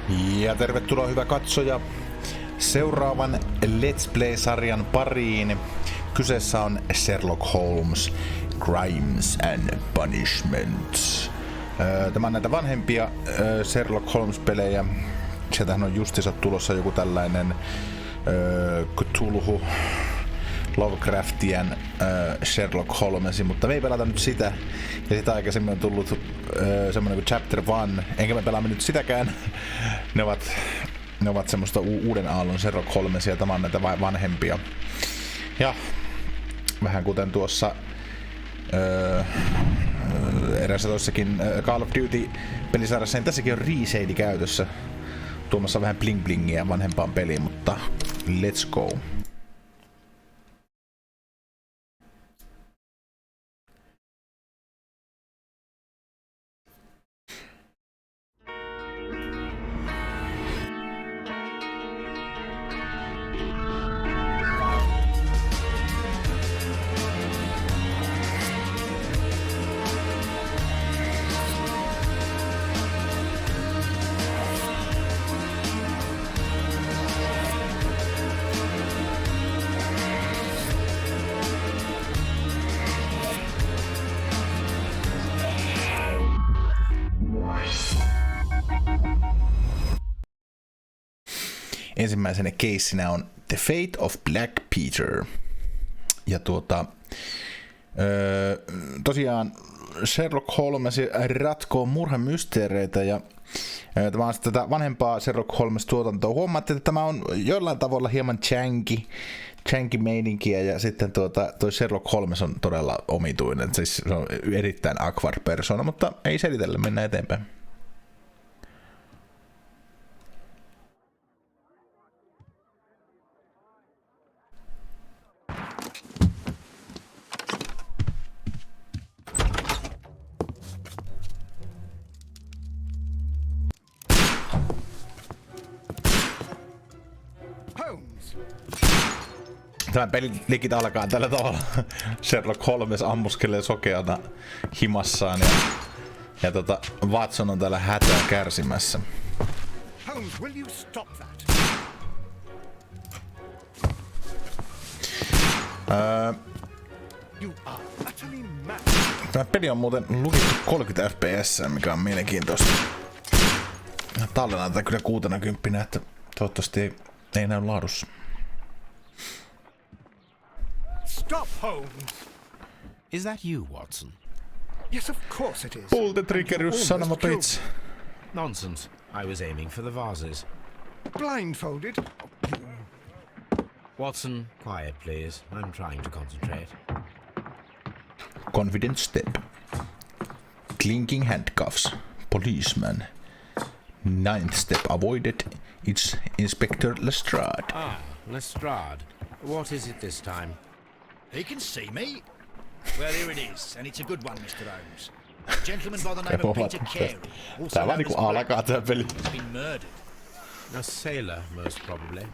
Ja tervetuloa hyvä katsoja seuraavan Let's Play-sarjan pariin. Kyseessä on Sherlock Holmes, Crimes and Punishments. Tämä on näitä vanhempia Sherlock Holmes-pelejä. Sieltähän on justiinsa tulossa joku tällainen Cthulhu Lovecraftian Sherlock Holmes, mutta me ei pelata nyt sitä. Ja sitä aikaisemmin on tullut semmonen kuin Chapter 1, enkä me pelaamme nyt sitäkään. Ne ovat semmoista uuden aallon Sherlock Holmesia, ja tämä on näitä vanhempia. Ja vähän kuten tuossa eräässä toissakin Call of Duty pelisarjassa, niin tässäkin on reshade käytössä. Tuomassa vähän bling blingiä vanhempaan peliin, mutta let's go. Ensimmäisenä keissinä on The Fate of Black Peter. Ja tosiaan Sherlock Holmes ratkoo murhamysteereitä, ja tämä on tätä vanhempaa Sherlock Holmes-tuotantoa. Huomaatte, että tämä on jollain tavalla hieman janky meininkiä, ja sitten toi Sherlock Holmes on todella omituinen. Siis se on erittäin awkward persona, mutta ei selitellä, mennään eteenpäin. Tämä pelilikit alkaa tällä tavalla. Sherlock Holmes ammuskelee sokeana himassaan, ja Watson on täällä hätää kärsimässä. Holmes, will you stop that? You are utterly mad. Tämä peli on muuten lukittu 30 fps, mikä on mielenkiintoista. Tallennan tätä kyllä 60, että toivottavasti ei näy laadussa. Stop, Holmes! Is that you, Watson? Yes, of course it is. Pull the trigger, you son of a bitch. Nonsense. I was aiming for the vases. Blindfolded? Watson, quiet, please. I'm trying to concentrate. Confident step. Clinking handcuffs. Policeman. Ninth step avoided. It's Inspector Lestrade. Ah, Lestrade. What is it this time? He can see me. Well, here it is, and it's a good one, Mr. Holmes. A gentleman by the name of Peter Carey, also known as Black, has been murdered. A sailor, most probably.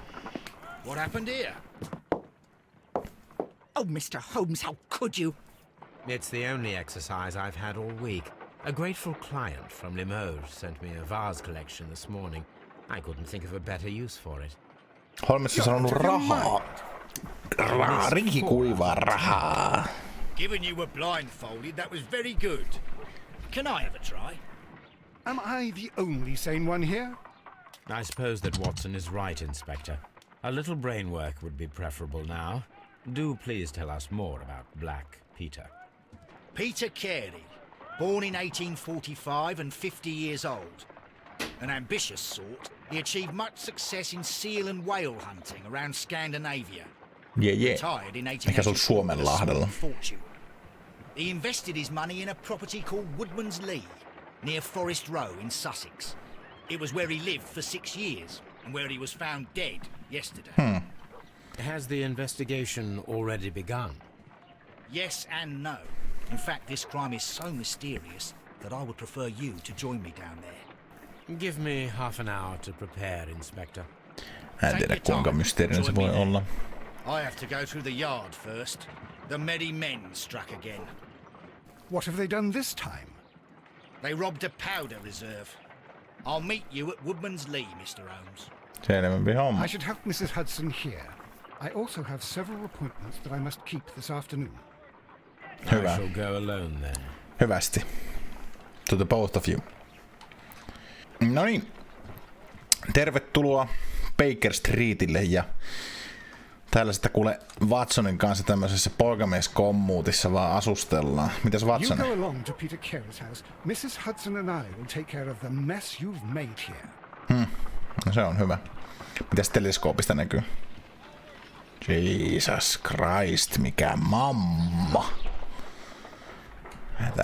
What happened here? Oh, Mr. Holmes, how could you? It's the only exercise I've had all week. A grateful client from Limoges sent me a vase collection this morning. I couldn't think of a better use for it. Holmes on sanonut rahaa. Rinkikuivaa rahaa. Given you were blindfolded, that was very good. Can I have a try? Am I the only sane one here? I suppose that Watson is right, Inspector. A little brain work would be preferable now. Do please tell us more about Black Peter. Peter Carey, born in 1845 and 50 years old. An ambitious sort, he achieved much success in seal and whale hunting around Scandinavia. Retired in 1884 with a small fortune. He invested his money in a property called Woodman's Lee, near Forest Row in Sussex. It was where he lived for 6 years, and where he was found dead yesterday. Has the investigation already begun? Yes and no. In fact, this crime is so mysterious that I would prefer you to join me down there. Give me half an hour to prepare, Inspector. En tiedä kuinka mysteerinen se voi olla. I have to go through the yard first. The merry men struck again. What have they done this time? They robbed a powder reserve. I'll meet you at Woodman's Lee, Mr. Holmes. Selvempi homma. I should have Mrs. Hudson here. I also have several appointments that I must keep this afternoon. Hyvä. I shall go alone then. Hyvästi. To the both of you. No niin. Tervetuloa Baker Streetille ja täällä sitä kuule Watsonin kanssa tämmöisessä poikamieskommuutissa vaan asustellaan. Mitäs You Watson? go along to Peter Carey's house. Mrs. Hudson and I will take care of the mess you've made here. No se on hyvä. Mitäs teleskoopista näkyy? Jesus Christ, mikä mamma.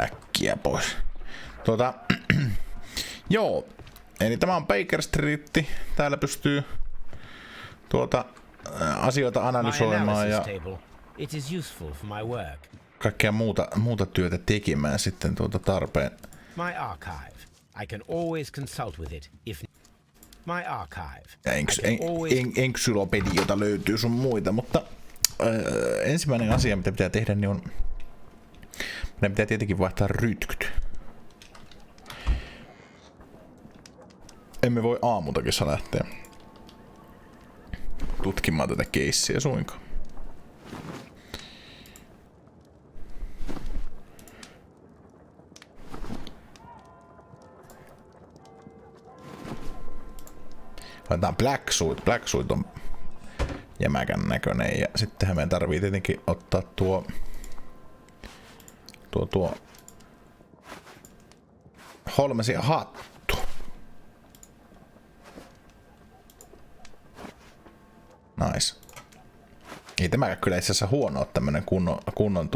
Äkkiä pois. Joo. Eli tämä on Baker Street. Täällä pystyy asioita analysoimaan ja It is useful for my work. kaikkea muuta työtä tekemään sitten tarpeen. My archive. I can always consult with it if my archive. Ja enksylopedioita löytyy sun muita, mutta ensimmäinen asia, mitä pitää tehdä, niin on meidän pitää tietenkin vaihtaa rytkyt. Emme voi aamutakissa lähteä tutkimaan tätä keissiä suinkaan. Laitetaan Black Suit. Black Suit on jämäkän näköinen ja sittenhän meidän tarvii tietenkin ottaa tuo Holmesin hattu. Nice. Ei tämäkään kyllä itse asiassa huono ole tämmönen kunnon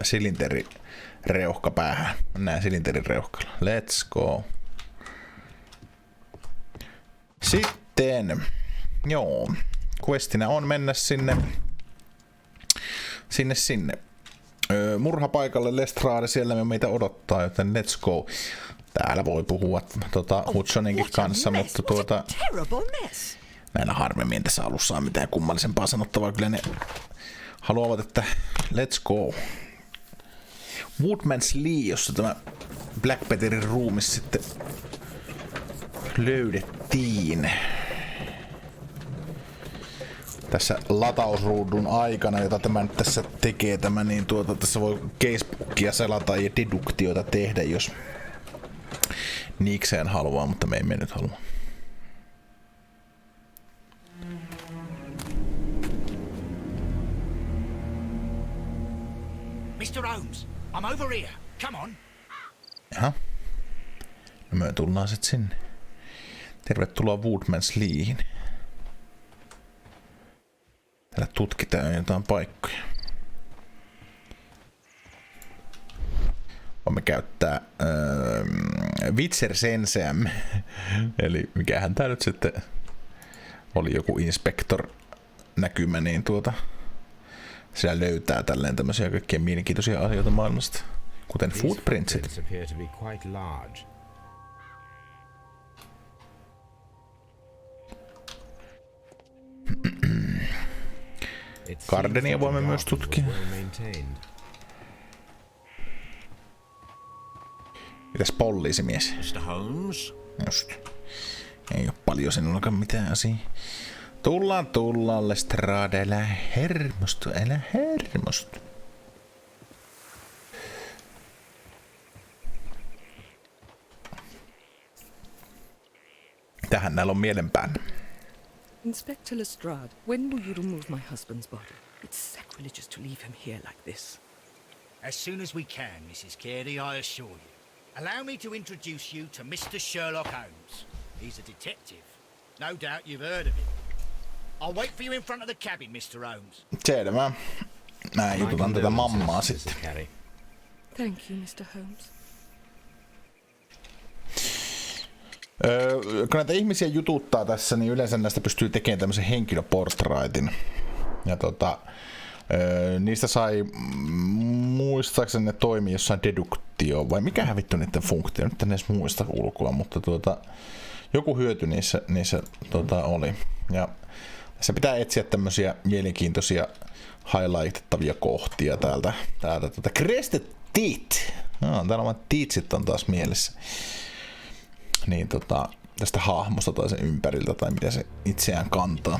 silinterireuhka päähän. Näin silinterireuhkalla. Let's go. Sitten, joo, questina on mennä sinne murhapaikalle Lestrade, siellä meitä odottaa, joten let's go. Täällä voi puhua Hudsoninkin kanssa, mutta näillä harvemmin tässä alussa on mitään kummallisempaa sanottavaa. Kyllä ne haluavat, että let's go. Woodman's Lee, jossa tämä Black Peterin ruumis sitten löydettiin tässä latausruudun aikana, jota tämä nyt tässä tekee, niin tässä voi casebookia selata ja deduktioita tehdä, jos niikseen haluaa, mutta me emme nyt halua. Mr. Holmes, I'm over here. Come on. Jaha. No me tullaan sit sinne. Tervetuloa Woodman's Leehin. Täällä tutkitaan jotain paikkoja. Voimme käyttää Witcher senseämme. Eli mikähän tää nyt sitten oli, joku inspector näkymä, niin siellä löytää tälleen tämmöisiä kaikkia mielenkiintoisia asioita maailmasta. Kuten footprintsit. Gardenia voimme myös tutkia. Mitäs poliisimies? Mr. Holmes? Just. Ei oo paljon sinullakaan mitään asiaa. Tullaan Lestrade, älä hermostu. Tähän näillä on mielenpäänne. Inspector Lestrade, when will you remove my husband's body? It's sacrilegious to leave him here like this. As soon as we can, Mrs. Carey, I assure you. Allow me to introduce you to Mr. Sherlock Holmes. He's a detective. No doubt you've heard of him. I'll wait for you in front of the cabin, Mr. Holmes. Selvä. Mä jututan tätä mammaa sitten. Thank you, Mr. Holmes. Kun näitä ihmisiä jututtaa tässä, niin yleensä näistä pystyy tekemään tämmöisen henkilöportraitin. Ja niistä sai, muistaakseni ne toimii jossain deduktio, vai mikähän vittu niiden funktio, nyt en edes muista ulkoa, mutta joku hyöty niissä oli. Ja tässä pitää etsiä tämmöisiä mielenkiintoisia highlightettavia kohtia täältä Crested Teeth. Täällä on teetsit on taas mielessä. niin tästä hahmosta tai sen ympäriltä tai mitä se itseään kantaa.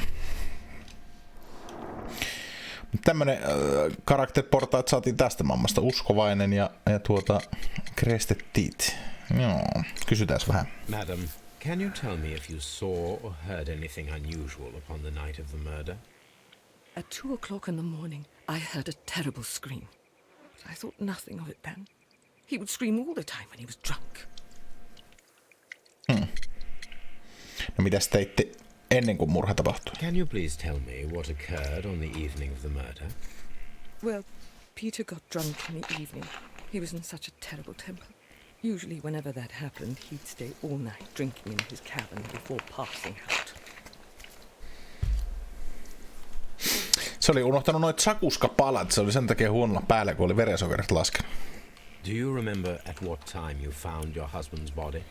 Tämmönen karakterportaat saatiin tästä mammasta. Uskovainen ja Crested Teeth. Joo, kysytääs vähän. Madam, can you tell me if you saw or heard anything unusual upon the night of the murder? At 2 o'clock in the morning, I heard a terrible scream. But I thought nothing of it then. He would scream all the time when he was drunk. No mitäs teitte ennen kuin murha tapahtui? Can you please tell me what occurred on the evening of the murder? Well, Peter got drunk in the evening. He was in such a terrible temper. Usually whenever that happened, he'd stay all night drinking in his cabin before passing out. Se oli unohtanut noit sakuskapalat. Se oli sen takia huonolla päällä, kun oli verensokerit laskenut. Do you remember at what time you found your husband's body?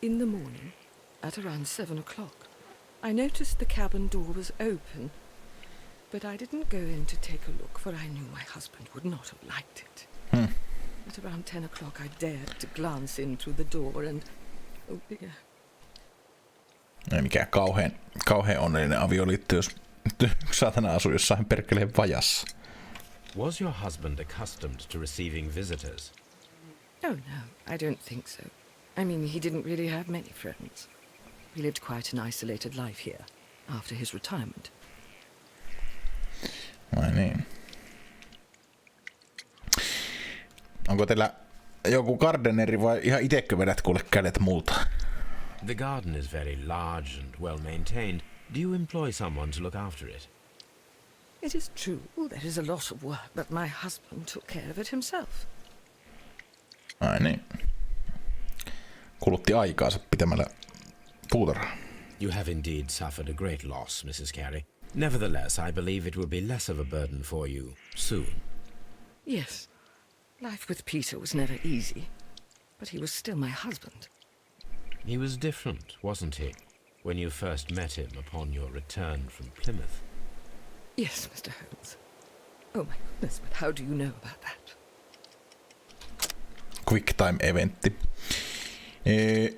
In the morning, at around 7 o'clock, I noticed the cabin door was open. But I didn't go in to take a look, for I knew my husband would not have liked it. At around 10 o'clock, I dared to glance in through the door and... Oh dear. Ei mikään kauhean onnellinen avioliitto, jos saatana asuu jossain perkeleen vajassa. Was your husband accustomed to receiving visitors? Oh no, I don't think so. I mean, he didn't really have many friends. He lived quite an isolated life here, after his retirement. Vai niin. Onko teillä joku gardeneri vai ihan itekö vedät kuule kädet multa? The garden is very large and well maintained. Do you employ someone to look after it? It is true, there is a lot of work, but my husband took care of it himself. Ai niin. Kulutti aikaansa pitämällä puutarhaa. You have indeed suffered a great loss, Mrs. Carey. Nevertheless, I believe it will be less of a burden for you soon. Yes, life with Peter was never easy, but he was still my husband. He was different, wasn't he, when you first met him upon your return from Plymouth? Yes, Mr. Holmes. Oh my goodness, but how do you know about that? Quick time eventti. You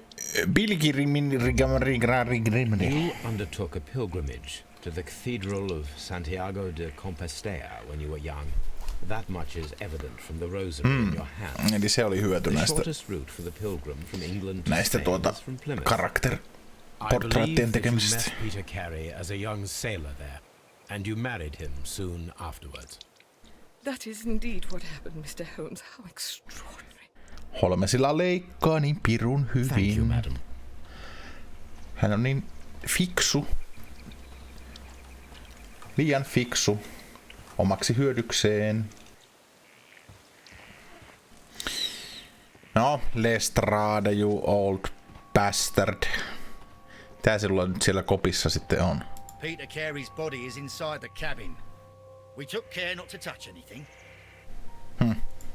undertook a pilgrimage to the Cathedral of Santiago de Compostela when you were young. That much is evident from the rosary in your hand. Eli se oli hyöty The näistä shortest route for the pilgrim from England to näistä Spain is from Plymouth. I believe karakterportraittien that you tekemisestä. met Peter Carey as a young sailor there, and you married him soon afterwards. That is indeed what happened, Mr. Holmes. How extraordinary. Holmesilla leikkaa niin pirun hyvin. Thank you, madam. Hän on niin fiksu. Liian fiksu. Omaksi hyödykseen. No, Lestrade, you old bastard. Tää sulla nyt siellä kopissa sitten on? Peter Carey's body is inside the cabin. We took care not to touch anything.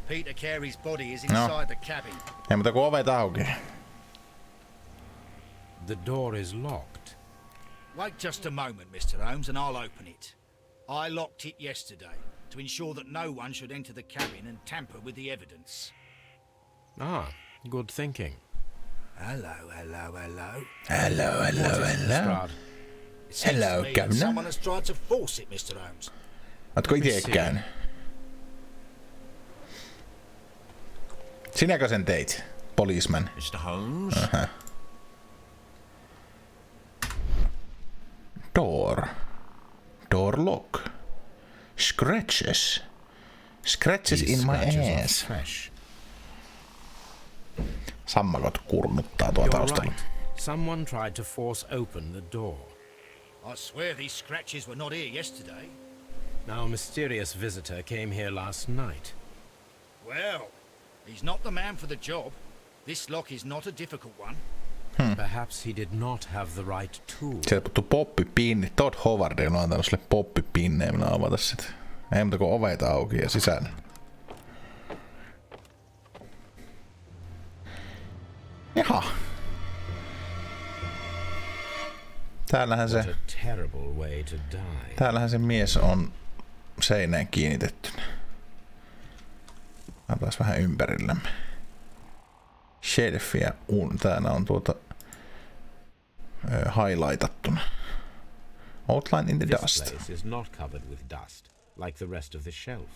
Peter Carey's body is inside the cabin. Ei muuta kuin ovet auki. The door is locked. Wait just a moment, Mr. Holmes, and I'll open it. I locked it yesterday to ensure that no one should enter the cabin and tamper with the evidence. Ah, good thinking. Hello. Hello. Lestrade? It seems Hello, to me that Governor. someone has tried to force it, Mr. Holmes. Ootko ite käynyt? Sinäkö sen teit, policeman? Mr. Holmes? Door lock. Scratches in my ass. Fresh. Sammakot kurnuttaa tuolla You're taustalla. right. Someone tried to force open the door. I swear these scratches were not here yesterday. Now, a mysterious visitor came here last night. Well, he's not the man for the job. This lock is not a difficult one. Perhaps he did not have the right tool. Sieltä puuttuu poppipinni. Todd Howard on antanut sille poppipinneen. Minä avata sitä. Ei muuta kuin ovet auki ja sisään. Jaha. Täällähän What se, a terrible way to die. täällähän se mies on seinään kiinnitettynä. Otetaan vähän ympärillämme. shelfiä täällä on highlightattuna. Outline in the This dust. place is not covered with dust, like the rest of the shelf.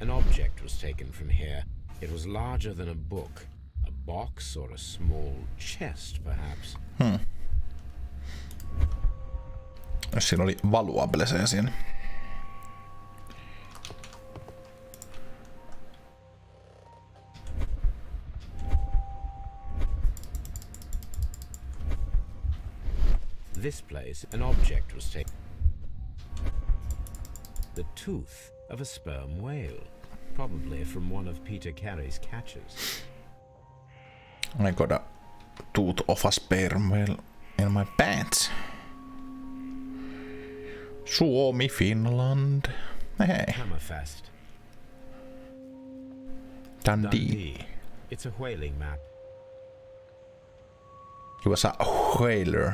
An object was taken from here. It was larger than a book. A box or a small chest, perhaps. Siinä oli valuableseja siinä. This place, an object was taken. The tooth of a sperm whale, probably from one of Peter Carey's catches. I got a tooth of a sperm whale in my pants. Suomi, Finland. Hey. Hammerfest. Dundee. It's a whaling map. He was a whaler.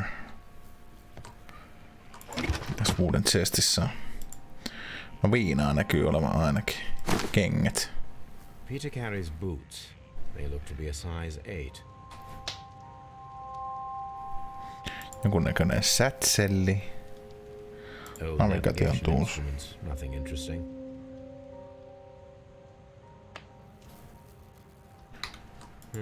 Tässä uuden chestissä on. No viinaa näkyy olevan ainakin. Kengät. Peter Carey's boots. They look to be a size 8. Jonkun näköinen sätselli. Old Navigation navigation tools. instruments, nothing interesting.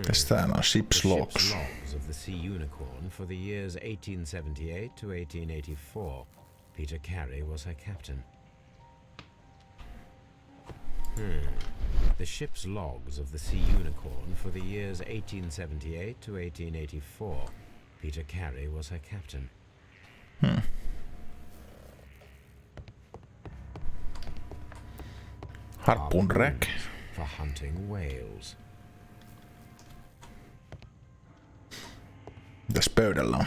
Tässä täällä on ship's The logs. ship's logs of the Sea Unicorn for the years 1878 to 1884. Peter Carey was her captain. The ship's logs of the Sea Unicorn for the years 1878 to 1884. Peter Carey was her captain. Harpoon rack. For hunting whales. Mitäs pöydällä on?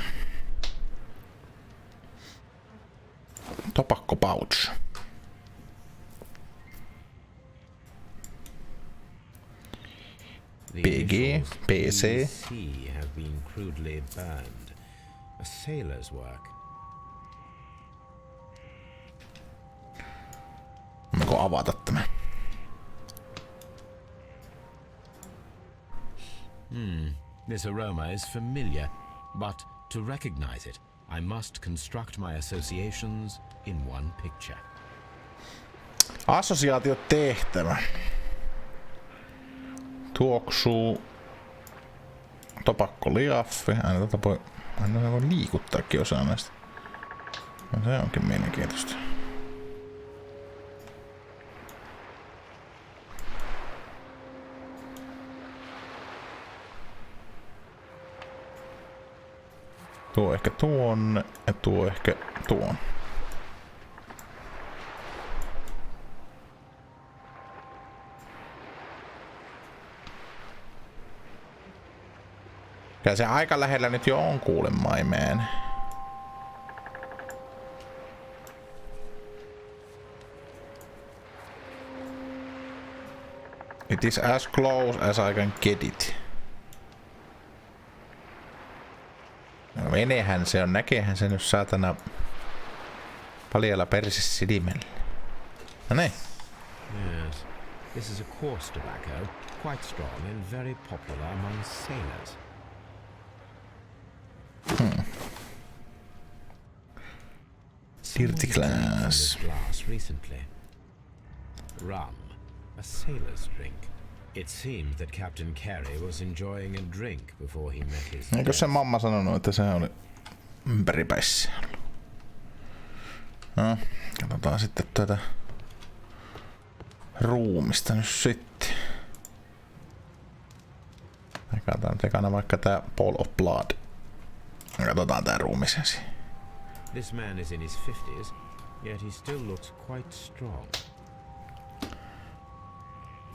Tobacco pouch. The PG, initials PC. PC have been crudely burned. A sailor's work. Voinko avata tämä? This aroma is familiar, but to recognize it, I must construct my associations in one picture. Assosiaatiotehtävä. Tuoksuu. Topakkoliaffi. Aina voi liikuttaakin osaa näistä. No, se onkin mielenkiintoista. Tuo ehkä tuonne ja tuo ehkä tuon. Kyllä se aika lähellä nyt jo on kuulemaimeen. It is as close as I can get it. No menehän se on, näkeehän se nyt saatana paljalla persisilmellä. No niin. Yes, this is a coarse tobacco, quite strong and very popular among sailors. Dirty glass. Glass recently. Rum, a sailor's drink. It seemed that Captain Carey was enjoying a drink before he met his Eikö se mamma sanonut, että se oli ympäripäissä? No, katsotaan sitten tätä ruumista nyt sitten. Katsotaan tekana vaikka tää Paul of Blood. Katsotaan tää ruumis ensin. This man is in his 50s, yet he still looks quite strong.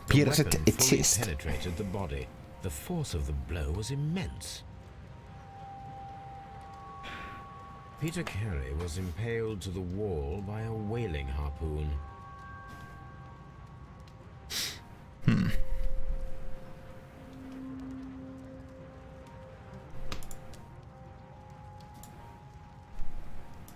Pierced The weapon its fully chest. penetrated the body. The force of the blow was immense. Peter Carey was impaled to the wall by a whaling harpoon.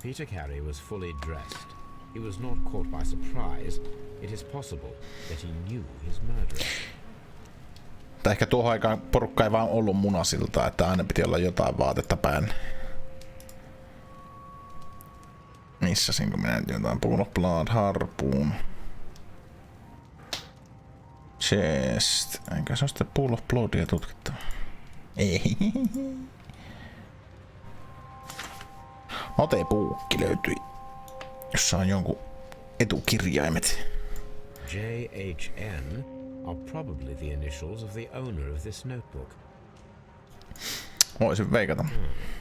Peter Carey was fully dressed. He was not caught by surprise. It is possible that he knew his murderer. Tai ehkä tuohon aikaan porukka ei vaan ollut munasilta, että aina piti olla jotain vaatetta päällä. Missasinko minä jotain? Pool of Blood, harpuun. Chest. Enkä se ole sitten Pool of Bloodia tutkittava. Ei. Notepuukki löytyi. Jossa on jonkun etukirjaimet. JHN are probably the initials of the owner of this notebook. Voisin veikata.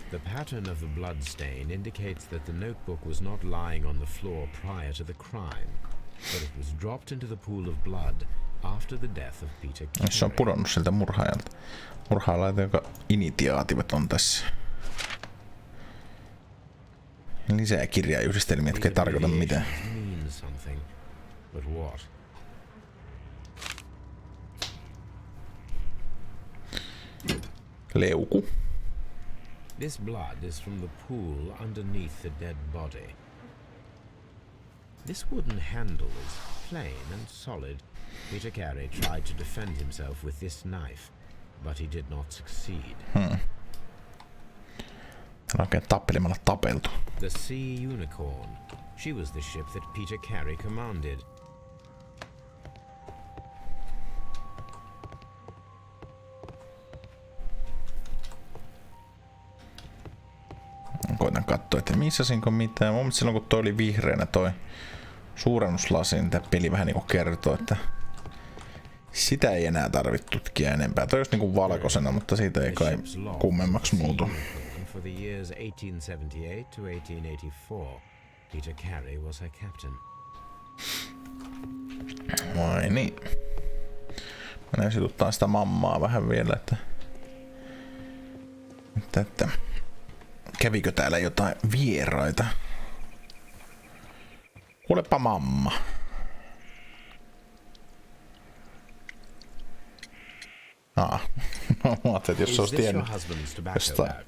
The pattern of the blood stain indicates that the notebook was not lying on the floor prior to the crime, but it was dropped into the pool of blood after the death of Peter Carey. Se on pudonnut siltä murhaajalta. Murhaajalta, joka initiaativat on tässä. Lisää kirjayhdistelmiä, jotka ei tarkoita mitään. But what? Leuku. This blood is from the pool underneath the dead body. This wooden handle is plain and solid. Peter Carey tried to defend himself with this knife, but he did not succeed. Oikein tappelemalla tapeltu. The Sea Unicorn. She was the ship that Peter Carey commanded. Koitan katsoa, että missasinko mitään. Mun mielestä silloin kun toi oli vihreänä toi suurennuslasi, niin tää peli vähän niinku kertoo, että sitä ei enää tarvitse tutkia enempää. Toi olisi niinku valkoisena, mutta siitä ei kai kummemmaksi muutu. For the years 1878 to 1884, Peter Carey was her captain. Vai niin. Mä situttaa sitä mammaa vähän vielä, että kävikö täällä jotain vieraita? Kuulepa mamma. No, mä ajattelin, että jos se olisi tiennyt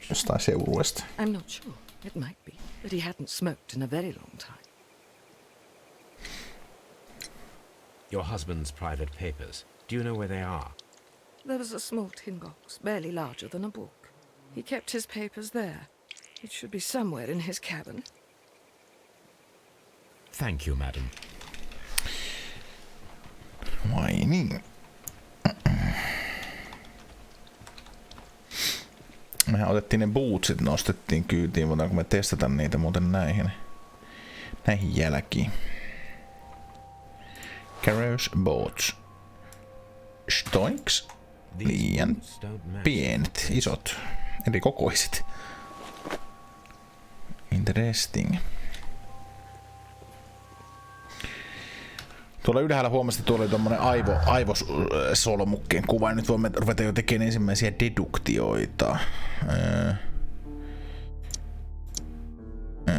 jostain seurueesta. I'm not sure. It might be, but he hadn't smoked in a very long time. Your husband's private papers. Do you know where they are? There was a small tin box, barely larger than a book. He kept his papers there. It should be somewhere in his cabin. Thank you, madam. Vai niin. Mehän otettiin ne bootsit, nostettiin kyytiin, voidaanko me testata niitä muuten näihin jälkiin. Carriers boats. Stoinks. Liian pienet, isot, eri kokoiset. Interesting. Tuolla ylhäällä huomasin, että tuolla oli tommonen aivosolmukkeen kuva, ja nyt voimme ruveta jo tekemään ensimmäisiä deduktioita.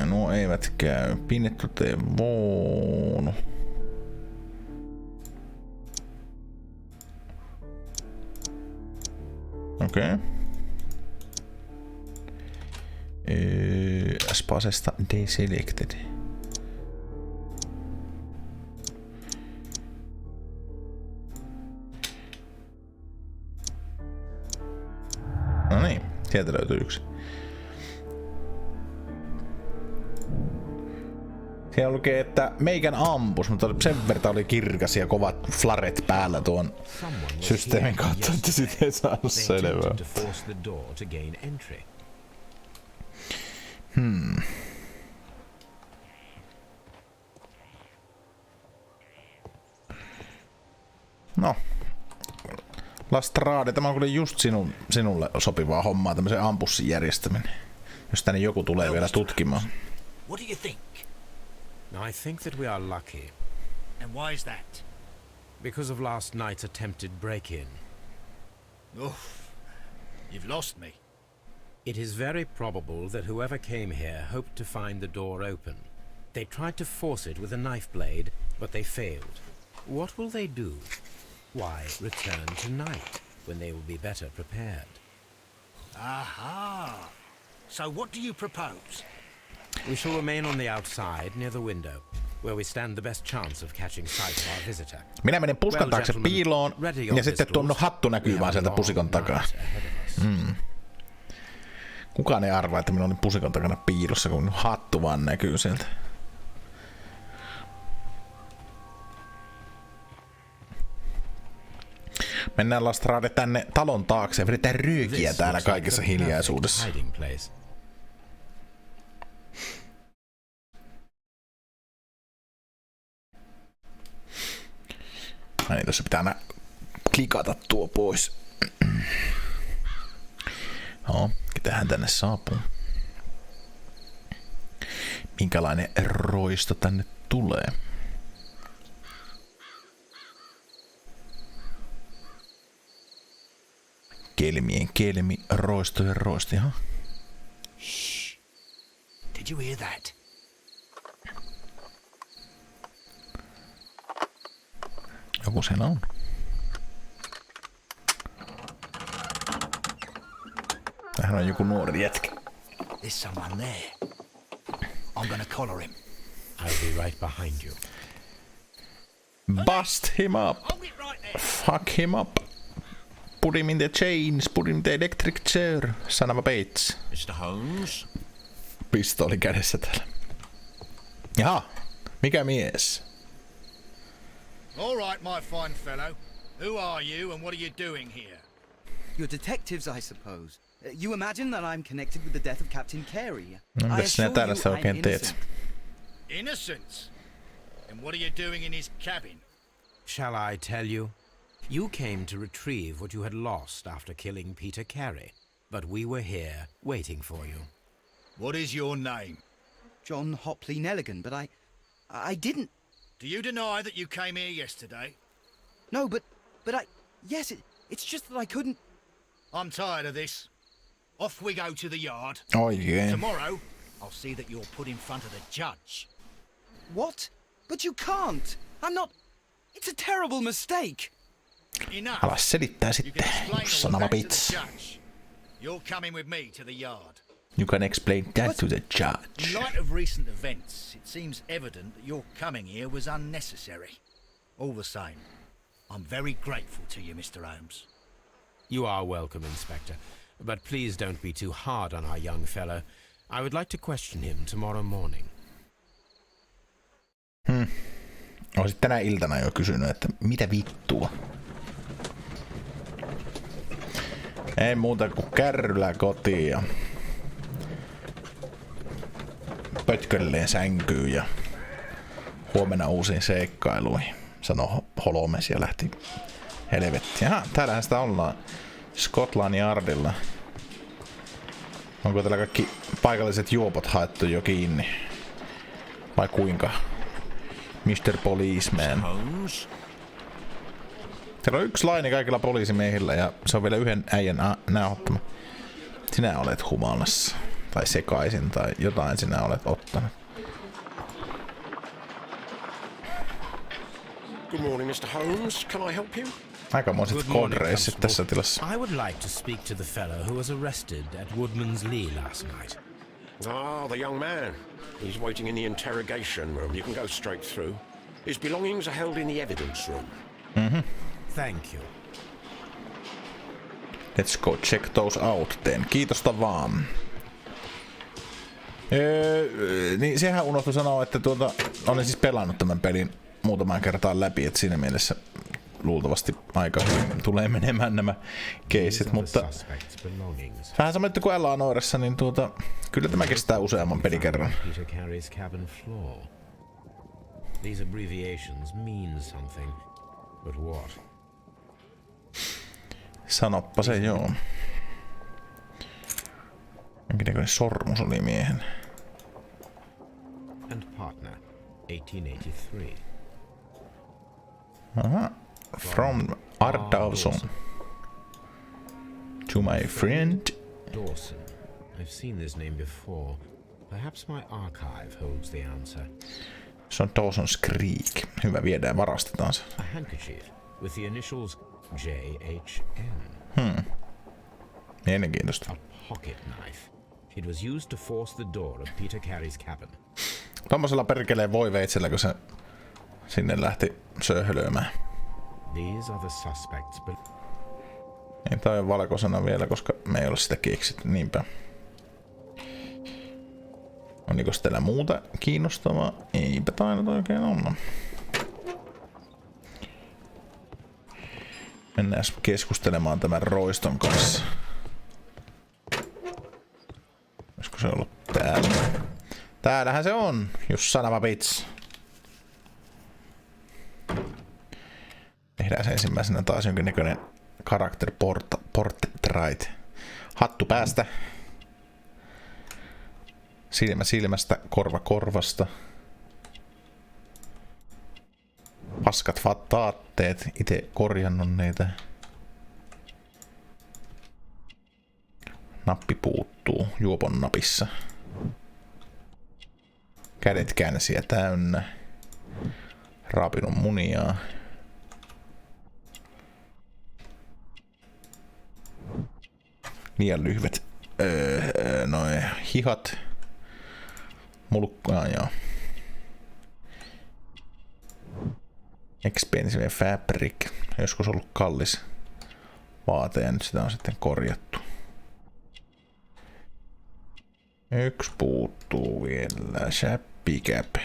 Nuo eivät käy. Pinnetut ei voonu. Okei. Spasesta deselected. No niin, sieltä löytyy yksi. Siellä lukee, että meikän ampus, mutta sen verran oli kirkas ja kovat flaret päällä tuon systeemin kautta, että sitä ei saanut selvää. No. Lastrade, tämä on kyllä just sinulle sopivaa hommaa, tämmöisen ampussin järjestäminen. Jos tänne joku tulee vielä tutkimaan. What do you think? I think that we are lucky. And why is that? Because of last night's attempted break-in. Oof. You've lost me. It is very probable that whoever came here hoped to find the door open. They tried to force it with a knife blade, but they failed. What will they do? Why, return tonight, when they will be better prepared. Aha! So what do you propose? We shall remain on the outside, near the window. where we stand the best chance of catching sight of our visitor. Minä menin puskan taakse piiloon ja sitten tuon hattu näkyy vaan sieltä pusikon takaa. Kukaan ei arvaa, että minä olin pusikon takana piilossa, kun hattu vaan näkyy sieltä. Mennään Lastrade tänne talon taakse ja vedetään ryykiä täällä kaikessa hiljaisuudessa. Niin, tuossa pitää aina klikata tuo pois. No, ketähän tänne saapuu? Minkälainen roisto tänne tulee? Kelmien kelmi, roistojen roisti, ha? Shh. Did you hear that? Joku siellä on. Tähän on joku nuori jätkä. There's someone there. I'm gonna collar him. I'll be right behind you. Bust him up. Hold it right there. Fuck him up. Put him in the chains. Put him in the electric chair. Son of a bitch. Mr. Holmes? Pistooli kädessä täällä. Jaha, mikä mies? All right, my fine fellow. Who are you and what are you doing here? You're detectives, I suppose. You imagine that I'm connected with the death of Captain Carey. Mitäs sinä täällä sitä oikein teet? Innocence? And what are you doing in his cabin? Shall I tell you? You came to retrieve what you had lost after killing Peter Carey, but we were here waiting for you. What is your name? John Hopley Nelligan, but I didn't. Do you deny that you came here yesterday? No, but yes, it's just that I couldn't. I'm tired of this. Off we go to the yard. Oikein. Tomorrow, I'll see that you're put in front of the judge. What? But you can't. I'm not. It's a terrible mistake. Enough. Ala selittää You sitten, can explain son all of a that to bitch. the judge. You're coming with me to the yard. You can explain that to the In judge. light of recent events, it seems evident that your coming here was unnecessary. All the same, I'm very grateful to you, Mr. Holmes. You are welcome, Inspector, but please don't be too hard on our young fellow. I would like to question him tomorrow morning. Olisit tänä iltana jo kysynyt, että mitä vittua? Ei muuta kuin kärryllä kotiin ja pötkölleen sänkyyn ja huomenna uusiin seikkailuihin, sanoi Holmes ja lähti helvettiin. Jaha, täällähän sitä ollaan. Scotland Yardilla. Onko täällä kaikki paikalliset juopot haettu jo kiinni? Vai kuinka? Mr. Policeman. Holmes? Täällä on yksi laini kaikilla poliisimiehillä ja se on vielä yhden äijän nauhoittama. Sinä olet humalassa. Tai sekaisin tai jotain sinä olet ottanut. Good morning, Mr. Holmes. Can I help you? Aikamoiset Good morning, kodreissit Constable. tässä tilassa. I would like to speak to the fellow who was arrested at Woodman's Lee last night. Ah, the young man. He's waiting in the interrogation room. You can go straight through. His belongings are held in the evidence room. Thank you. Let's go check those out then. Kiitosta vaan. Niin sehän unohtui sanoa, että olen siis pelannut tämän pelin muutamaan kertaan läpi, että siinä mielessä luultavasti aika hyvin tulee menemään nämä keisit, mutta vähän sama kuin LA Noiressa, niin kyllä tämä kestää useamman pelikerran. Peter Carey's cabin floor. These abbreviations mean something, but what? Sanoppa se joo. Jonkinnäköinen sormus oli miehen. And partner, 1883. Aha. From Art Dawson. To my friend. Dawson. I've seen this name before. Perhaps my archive holds the answer. Se on Dawson's Creek. Hyvä, viedään, varastetaan se. A handkerchief with the initials JHN. Mielenkiintoista. A pocket knife. It was used to force the door of Peter Carey's cabin. Tommosella perkeleen voi veitsellä, kun se sinne lähti söhlöömään. These are the suspects. Niin tää on valkoisena vielä, koska me ei ole sitä keksitty niinpä. Onko teillä muuta kiinnostavaa? Eipä tainnut oikein olla. Mennään keskustelemaan tämän roiston kanssa. Olisiko se ollut täällä? Täällähän se on, just sanava bits. Tehdään se ensimmäisenä taas jonkinnäköinen character portrait. Hattu päästä. Silmä silmästä, korva korvasta. Paskat vaatteet, itse korjannut niitä. Nappi puuttuu juopon napissa. Kädet känsiä täynnä. Raapinut muniaa. Liian lyhyet noin hihat. Mulkkaa joo. Expensive fabric. Joskus ollut kallis vaate ja nyt sitä on sitten korjattu. Yksi puuttuu vielä. Shappy-cap.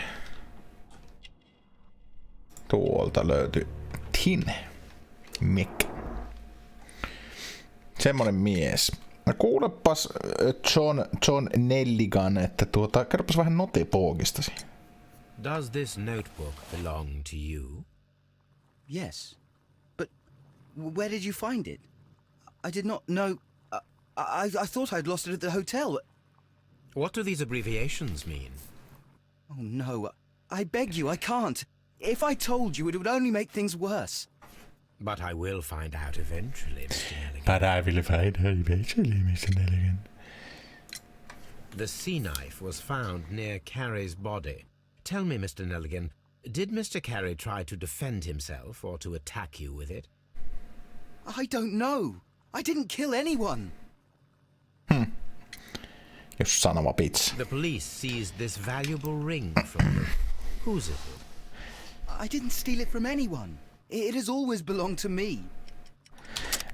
Tuolta löytyi Tin. Mick. Semmonen mies. No kuulepas John Nelligan, että kerropas vähän notepoogistasi. Does this notebook belong to you? Yes. But where did you find it? I did not know... I thought I'd lost it at the hotel. What do these abbreviations mean? Oh no, I beg you, I can't. If I told you, it would only make things worse. But I will find out eventually, Mr. Nelligan. But I will find out eventually, Mr. Nelligan. The sea knife was found near Carey's body. Tell me, Mr. Nelligan, did Mr. Carey try to defend himself or to attack you with it? I don't know. I didn't kill anyone. Jos sanova bitch. The police seized this valuable ring from you. Whose is it? I didn't steal it from anyone. It has always belonged to me.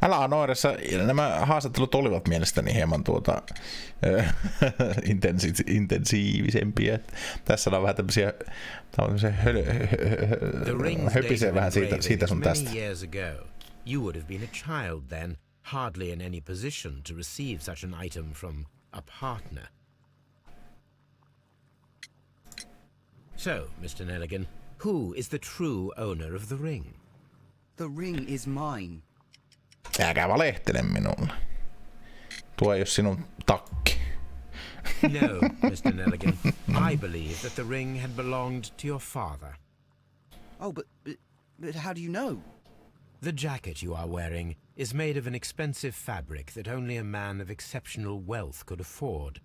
LA Noiressa nämä haastattelut olivat mielestäni hieman intensiivisempia. Tässä on vähän tämmöisiä höpisee vähän siitä sun tästä. You would have been a child then, hardly in any position to receive such an item from a partner. So, Mr. Nelligan, who is the true owner of the ring? The ring is mine. Älkää valehtele minulle. Tuo ei ole sinun takki. No, Mr. Nelligan. I believe that the ring had belonged to your father. Oh, but how do you know? The jacket you are wearing is made of an expensive fabric that only a man of exceptional wealth could afford.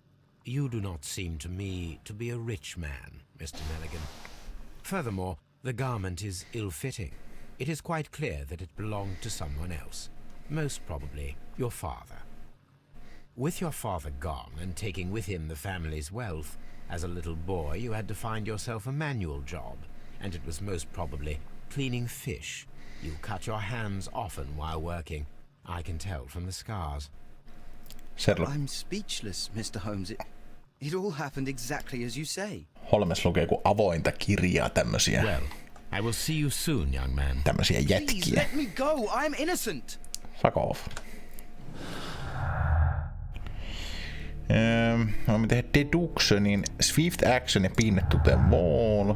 You do not seem to me to be a rich man, Mr. Nelligan. Furthermore, the garment is ill-fitting. It is quite clear that it belonged to someone else, most probably your father. With your father gone and taking with him the family's wealth, as a little boy you had to find yourself a manual job, and it was most probably cleaning fish. You cut your hands often while working. I can tell from the scars. Sherlock. I'm speechless, Mr. Holmes. It all happened exactly as you say. Holmes lukee kuin avointa kirjaa tämmösiä. Well, I will see you soon, young man. Tämmösiä jätkiä. Please let me go. I'm innocent. Fuck off. Me tehdään deductionin swift action ja pin to the wall.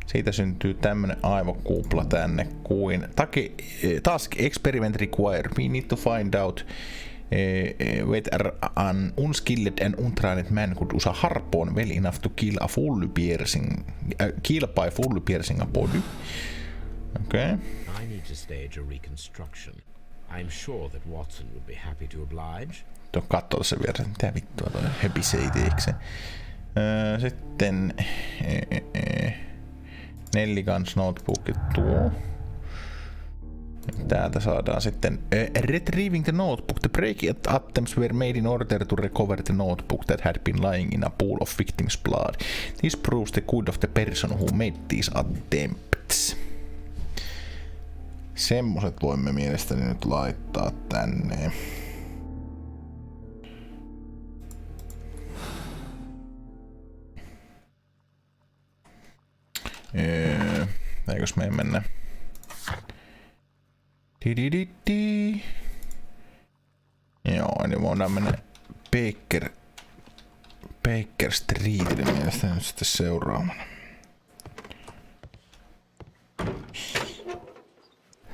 Siitä syntyy tämmönen aivokupla tänne kuin task experiment required. We need to find out whether an unskilled and untrained man could use a harpoon well enough to kill by fully piercing a body. Okay. I need to stage a reconstruction. I'm sure that Watson would be happy to oblige. Tuo kattoo tässä vieressä. Mitä vittua toi höpiseitiikseen. Sitten Nelligans notebook tuo. Täältä saadaan sitten retrieving the notebook. The breaking attempts were made in order to recover the notebook that had been lying in a pool of victims' blood. This proves the good of the person who made these attempts. Semmoset voimme mielestäni nyt laittaa tänne. Eikös me mennä? Joo, niin voidaan mennä Baker Streetille mielestäni nyt sitten seuraavana.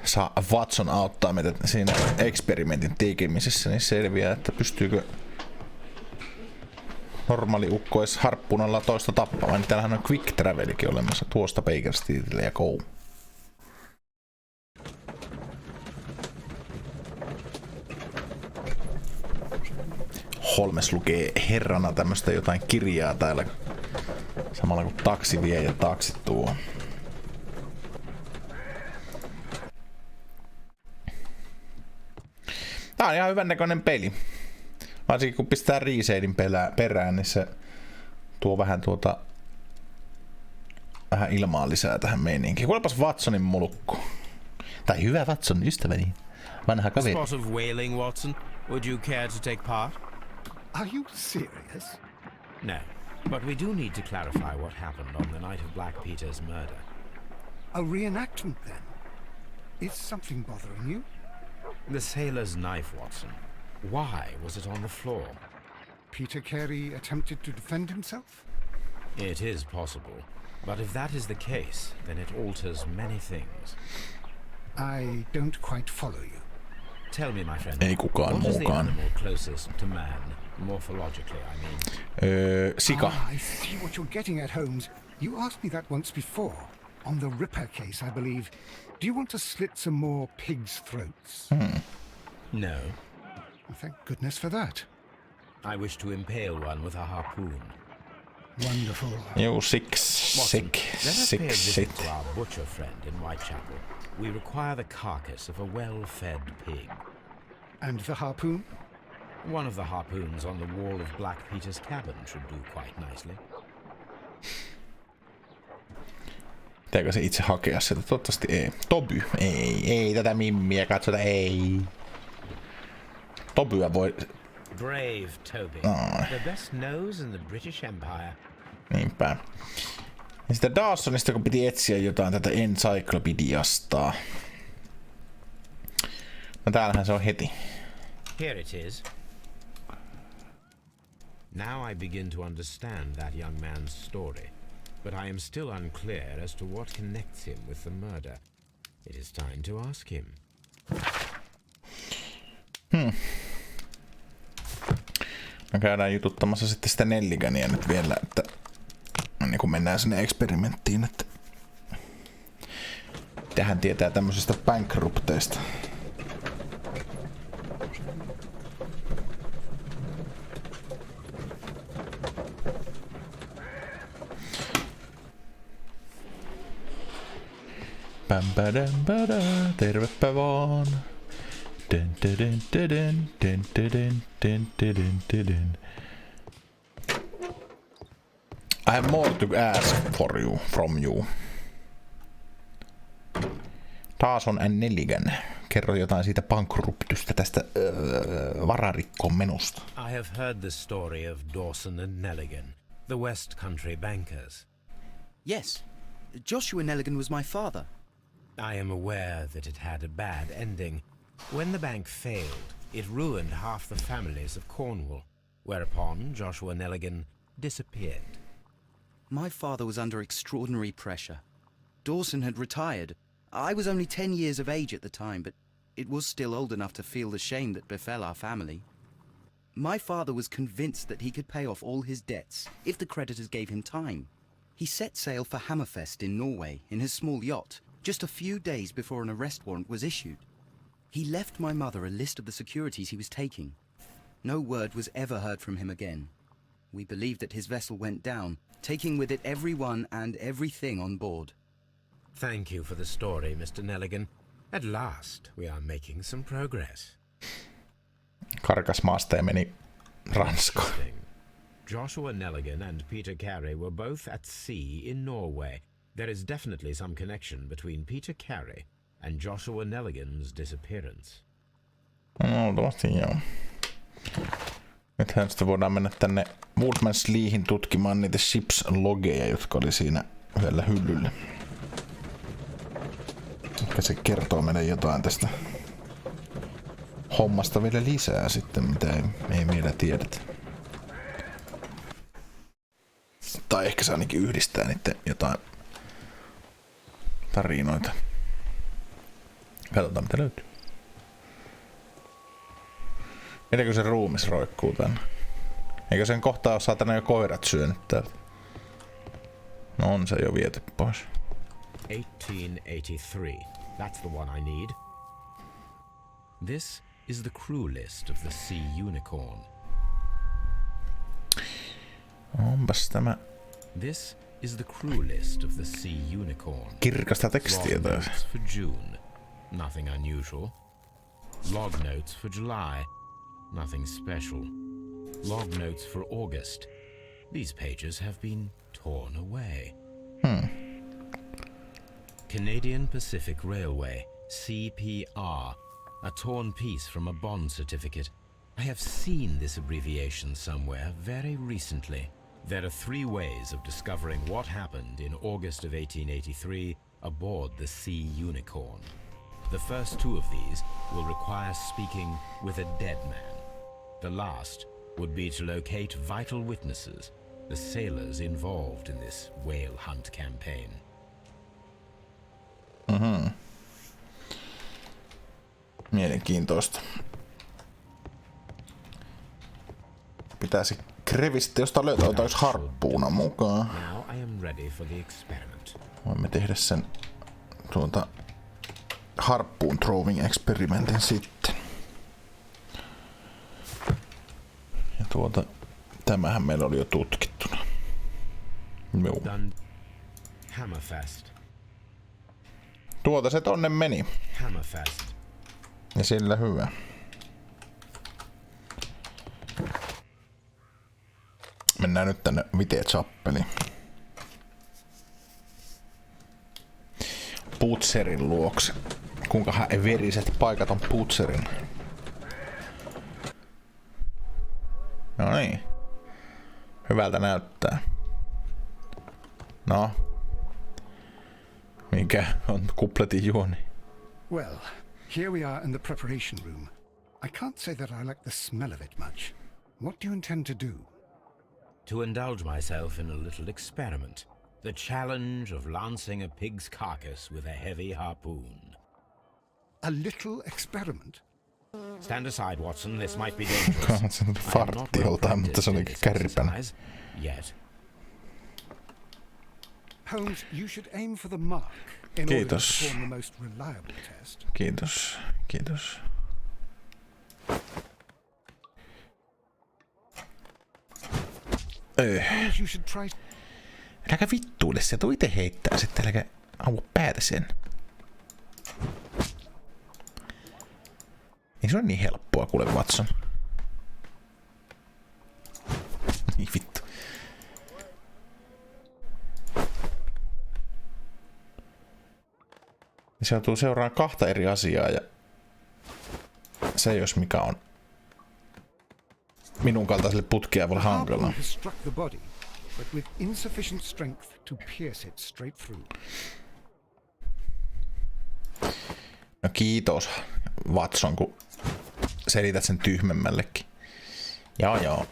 Saa Watson auttaa meitä siinä eksperimentin tekemisessä, niin selviää, että pystyykö normaali ukko edes harppunalla toista tappamaan. Niin täällähän on quick travelikin olemassa tuosta Baker Streetille ja go. Holmes lukee herrana tämmöstä jotain kirjaa täällä samalla kun taksi vie ja taksi tuo. Tää on ihan hyvän näköinen peli. Varsinkin kun pistää reseidin perään, niin se tuo vähän vähän ilmaa lisää tähän meininkiin. Kuulepas Watsonin mulkku. Tai hyvä Watson, ystäväni. Vanha kaveri. Spot of whaling, Watson. Would you care to take part? Are you serious? No, but we do need to clarify what happened on the night of Black Peter's murder. A reenactment, then? Is something bothering you? The sailor's knife, Watson. Why was it on the floor? Peter Carey attempted to defend himself? It is possible. But if that is the case, then it alters many things. I don't quite follow you. Tell me, my friend, Ei kukaan what is the muukaan. animal closest to man, morphologically, I mean? Sika. I see what you're getting at, Holmes. You asked me that once before. On the Ripper case, I believe. Do you want to slit some more pigs' throats? No. Well, thank goodness for that. I wish to impale one with a harpoon. Wonderful. You Watson, sick let us pay a visit shit. to our butcher friend in Whitechapel. We require the carcass of a well-fed pig. And the harpoon? One of the harpoons on the wall of Black Peter's cabin should do quite nicely. Pitääkö se itse hakea sitä? Toivottavasti ei. Toby. Ei tätä mimmiä katsota, ei. Tobyä voi... Brave Toby. The best nose in the British Empire. Niinpä. Ja sitten Dawsonista, kun piti etsiä jotain tätä encyclopediasta. No täällähän se on heti. Here it is. Now I begin to understand that young man's story, but I am still unclear as to what connects him with the murder. It is time to ask him. Me käydään jututtamassa sitten sitä Nelligania nyt vielä, että niin kun mennään sinne eksperimenttiin, että tähän tietää tämmöisistä bankrupteista. Tervepä vaan. I have more to ask from you. Dawson and Nelligan. Kerro jotain siitä bankruptystä, tästä vararikkoon menosta. I have heard the story of Dawson and Nelligan, the West Country bankers. Yes, Joshua Nelligan was my father. I am aware that it had a bad ending. When the bank failed, it ruined half the families of Cornwall, whereupon Joshua Nelligan disappeared. My father was under extraordinary pressure. Dawson had retired. I was only 10 years of age at the time, but it was still old enough to feel the shame that befell our family. My father was convinced that he could pay off all his debts if the creditors gave him time. He set sail for Hammerfest in Norway in his small yacht, just a few days before an arrest warrant was issued. He left my mother a list of the securities he was taking. No word was ever heard from him again. We believe that his vessel went down, taking with it everyone and everything on board. Thank you for the story, Mr. Nelligan. At last, we are making some progress. Karkas maasta ja meni Ranskaan. Joshua Nelligan and Peter Carey were both at sea in Norway. There is definitely some connection between Peter Carey and Joshua Nelligan's disappearance. No, luultavasti joo. Nythän sitten voidaan mennä tänne Woodman's Leehin tutkimaan niitä ships-logeja, jotka oli siinä yhdellä hyllyllä. Ehkä se kertoo meille jotain tästä hommasta vielä lisää sitten, mitä ei vielä tiedetä. Tai ehkä se ainakin yhdistää niiden jotain tarinoita. Katsotaan mitä löytyy. Mitenkö se ruumis roikkuu tänne? Eikö sen kohtaa ole saatana jo koirat syönyt täältä? No on se jo viety pois. 1883. That's the one I need. This is the crew list of the Sea Unicorn. Onpas tämä This is the crew list of the Sea Unicorn. kirkasta tekstiä Log taas. notes for June. Nothing unusual. Log notes for July. Nothing special. Log notes for August. These pages have been torn away. Canadian Pacific Railway, CPR. A torn piece from a bond certificate. I have seen this abbreviation somewhere very recently. There are 3 ways of discovering what happened in August of 1883 aboard the Sea Unicorn. The first 2 of these will require speaking with a dead man. The last would be to locate vital witnesses, the sailors involved in this whale hunt campaign. Mielenkiintoista. Pitäisi krevistä jostain löytää, otais harppuuna mukaan. Now I am ready for the experiment. Voimme tehdä sen harppuun throwing experimentin sitten. Ja tämähän meillä oli jo tutkittuna. Joo. Done. Hammerfest. Se tonne meni. Hammerfest. Ja sillä hyvä. Mennään nyt tänne Vite-chappeliin. Putserin luokse. Kuinkahan veriset paikat on Putserin? No niin. Hyvältä näyttää. No. Mikä on kupletin juoni? Well, here we are in the preparation room. I can't say that I like the smell of it much. What do you intend to do? To indulge myself in a little experiment. The challenge of lancing a pig's carcass with a heavy harpoon. A little experiment? Stand aside, Watson. This might be dangerous. Se on fartti joltain, mutta se oli kärpänä. Yet. Holmes, you should aim for the mark in order to perform the most reliable test. Kiitos. Kiitos. Holmes, you should try. Äläkä vittuille, se tuu ite heittää sitten, äläkä aua päätä sen. Ei se ole niin helppoa, kuule Watson. Niin vittu. Se joutuu seuraamaan 2 eri asiaa ja se jos mikä on minun kaltaiselle putkiavalle hankalaa. But with insufficient strength to pierce it straight through. No kiitos, Watson, kun selität sen tyhmemmällekin. Joo.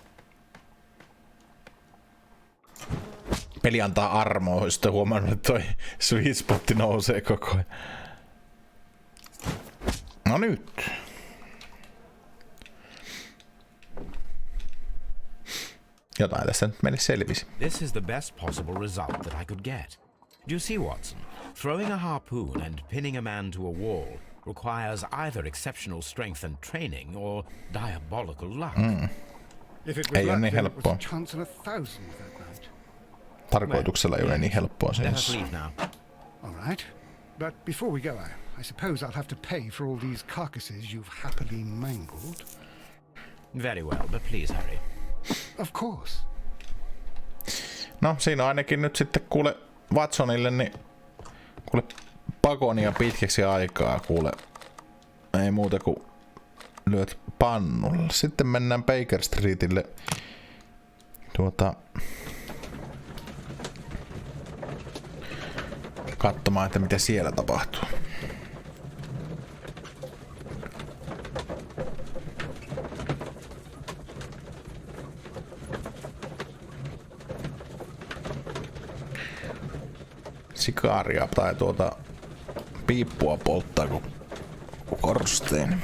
Peli antaa armoa, jos sitten huomannut, että toi sweet spotti nousee koko ajan. No nyt. Jotain tästä nyt meille selvisi. This is the best possible result that I could get. Do you see, Watson? Throwing a harpoon and pinning a man to a wall requires either exceptional strength and training or diabolical luck. If it was ei ole niin luck, then it was helppoa. a chance in 1,000 that night. Tarkoituksella ei ole niin helppoa se. Let us leave now. All right. But before we go, I suppose I'll have to pay for all these carcasses you've happily mangled. Very well, but please hurry. Of course. No, siinä on ainakin nyt sitten kuule Watsonille, niin kuule pakonia pitkäksi aikaa, kuule. Ei muuta kuin lyöt pannulla. Sitten mennään Baker Streetille katsomaan, että mitä siellä tapahtuu. Sikaaria tai piippua polttaa kuin korstein.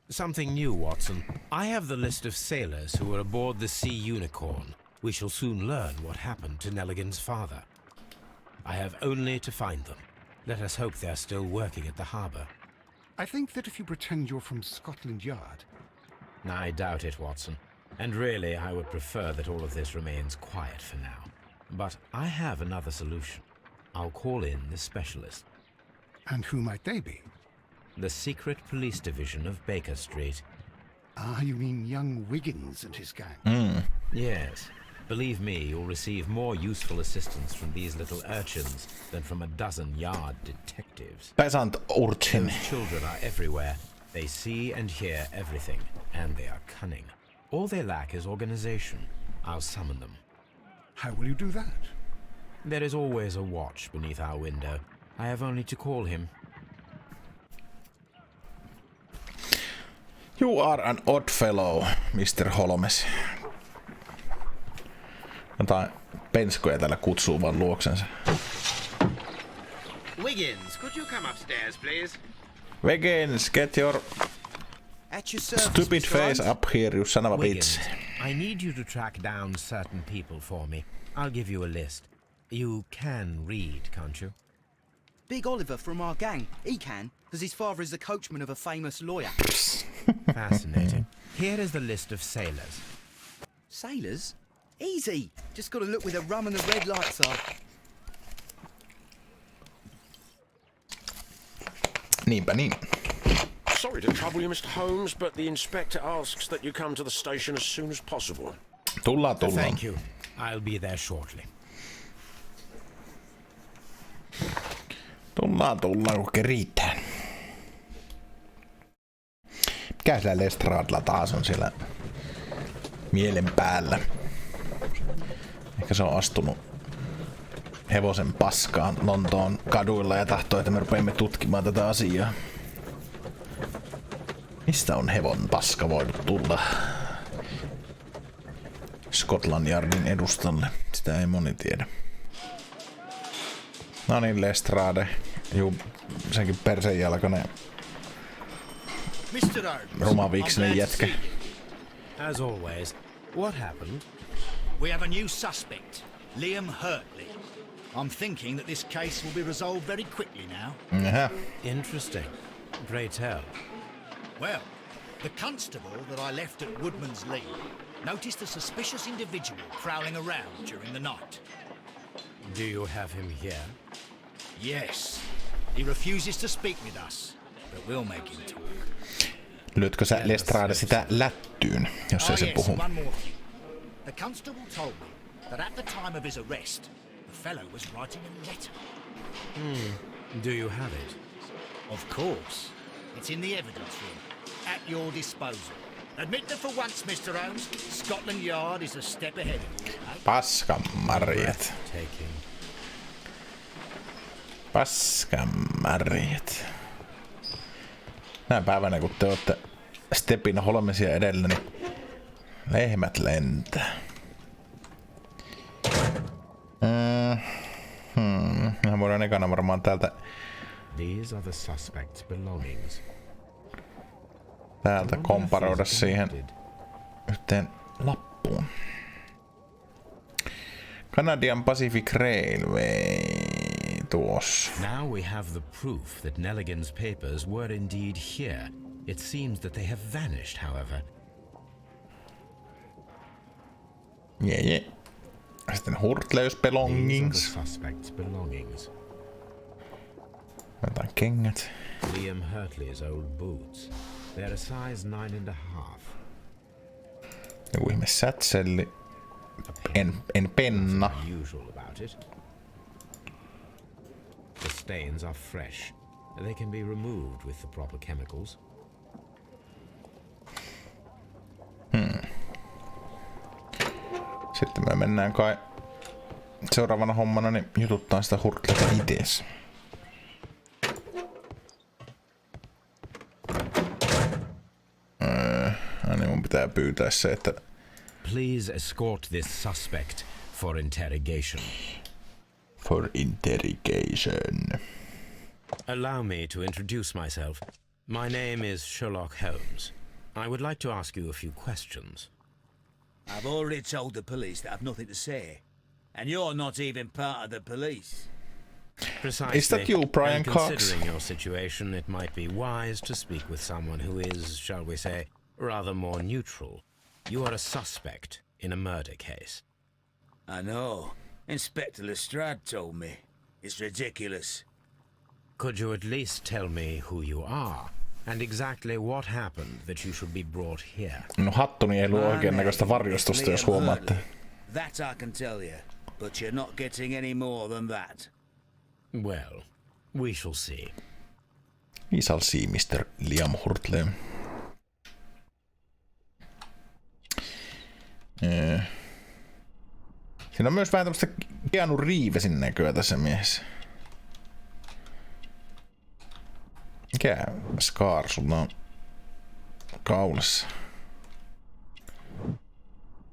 Something new, Watson. I have the list of sailors who were aboard the Sea Unicorn. We shall soon learn what happened to Nelligan's father. I have only to find them. Let us hope they're still working at the harbour. I think that if you pretend you're from Scotland Yard... I doubt it, Watson. And really, I would prefer that all of this remains quiet for now. But I have another solution. I'll call in the specialist. And who might they be? The secret police division of Baker Street. Ah, you mean young Wiggins and his gang? Yes. Believe me, you'll receive more useful assistance from these little urchins than from a dozen yard detectives. Peasant urchin. Those children are everywhere. They see and hear everything, and they are cunning. All they lack is organization. I'll summon them. How will you do that? There is always a watch beneath our window. I have only to call him. You are an odd fellow, Mr. Holmes. Jotain penskoja täällä kutsuu vaan luoksensa. Wiggins, could you come upstairs, please? Wiggins, get your At your service, stupid Mr. face Holmes. up here, you son of a Wiggins, bitch. I need you to track down certain people for me. I'll give you a list. You can read, can't you? Big Oliver from our gang. He can, because his father is the coachman of a famous lawyer. Fascinating. Here is the list of sailors. Sailors? Easy. Just got to look where the rum and the red lights are. Niinpä niin. Sorry to trouble you, Mr. Holmes, but the inspector asks that you come to the station as soon as possible. Tullaan. Thank you. I'll be there shortly. Tullaan, kun riittää. Mikä sillä Lestradella taas on siellä mielen päällä? Ehkä se on astunut hevosen paskaan Lontoon kaduilla ja tahtoo, että me rupeamme tutkimaan tätä asiaa. Mistä on hevon paska voinut tulla Scotland Yardin edustalle? Sitä ei moni tiedä. No niin, Lestrade. Juu, senkin persenjalkainen Mr. Holmes, rumaviiksinen I'm glad to jätkä. see you. As always, what happened? We have a new suspect, Liam Hurtley. I'm thinking that this case will be resolved very quickly now. Jaha. Interesting. Pray tell. Well, the constable that I left at Woodman's Lee noticed a suspicious individual prowling around during the night. Do you have him here? Yes, he refuses to speak with us, but we'll make him talk. Lyötkö sä Lestrade sitä lättyyn, jos ei se yes, puhu? one more thing. The constable told me that at the time of his arrest, the fellow was writing a letter. Do you have it? Of course. It's in the evidence room, at your disposal. Admit that for once, Mr. Holmes, Scotland Yard is a step ahead of you. Paskanmarjat. Taking. Paskanmarjat. Näin päivänä, kun te olette Stepin Holmesia edellä, niin lehmät lentää. Mehän voidaan ekana varmaan täältä These are the suspect's belongings. täältä komparoida siihen yhteen lappuun. Canadian Pacific Railway tuossa. Now we have the proof that Nelligan's papers were indeed here. It seems that they have vanished, however. Yeah. Sitten Hurtleys belongings. Suspect's belongings. Jotain kengät. Liam Hurtley's old boots. They're a size 9.5. Joku ihme sätselli. En penna. Unusual about it. The stains are fresh. They can be removed with the proper chemicals. Sitten me mennään kai seuraavana hommana niin jututtaa sitä Hurtleyta itees. Niin mun pitää pyytää se, että Please escort this suspect for interrogation. For interrogation. Allow me to introduce myself. My name is Sherlock Holmes. I would like to ask you a few questions. I've already told the police that I've nothing to say. And you're not even part of the police. Precisely. Is that you, Brian and Cox? Considering your situation, it might be wise to speak with someone who is, shall we say, rather more neutral. You are a suspect in a murder case. I know. Inspector Lestrade told me. It's ridiculous. Could you at least tell me who you are and exactly what happened that you should be brought here? No hattuni ei luo oikein näköistä varjostusta, jos huomaatte. That I can tell you, but you're not getting any more than that. Well, we shall see. We shall see, Mr. Liam Hurtley. Siinä on myös vähän tämmöstä Keanu Reevesin näköä tässä miehessä. Mikä Scar sulla on kaulassa?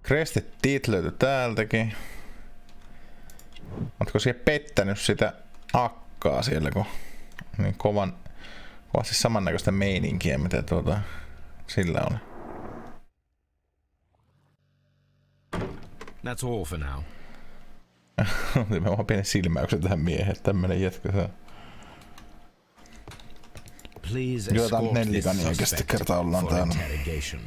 Crested Teeth löytyi täältäkin. Ootko siihen pettänyt sitä akkaa siellä, kun niin kovasti samannäköistä meininkiä, mitä sillä on? That's all for now. Mä oon pienen silmäyksen tähän mieheen, tämmönen jätkä saa. Please Jotain escort this nellikania oikeasti suspect kertaa ollaan for täällä. interrogation.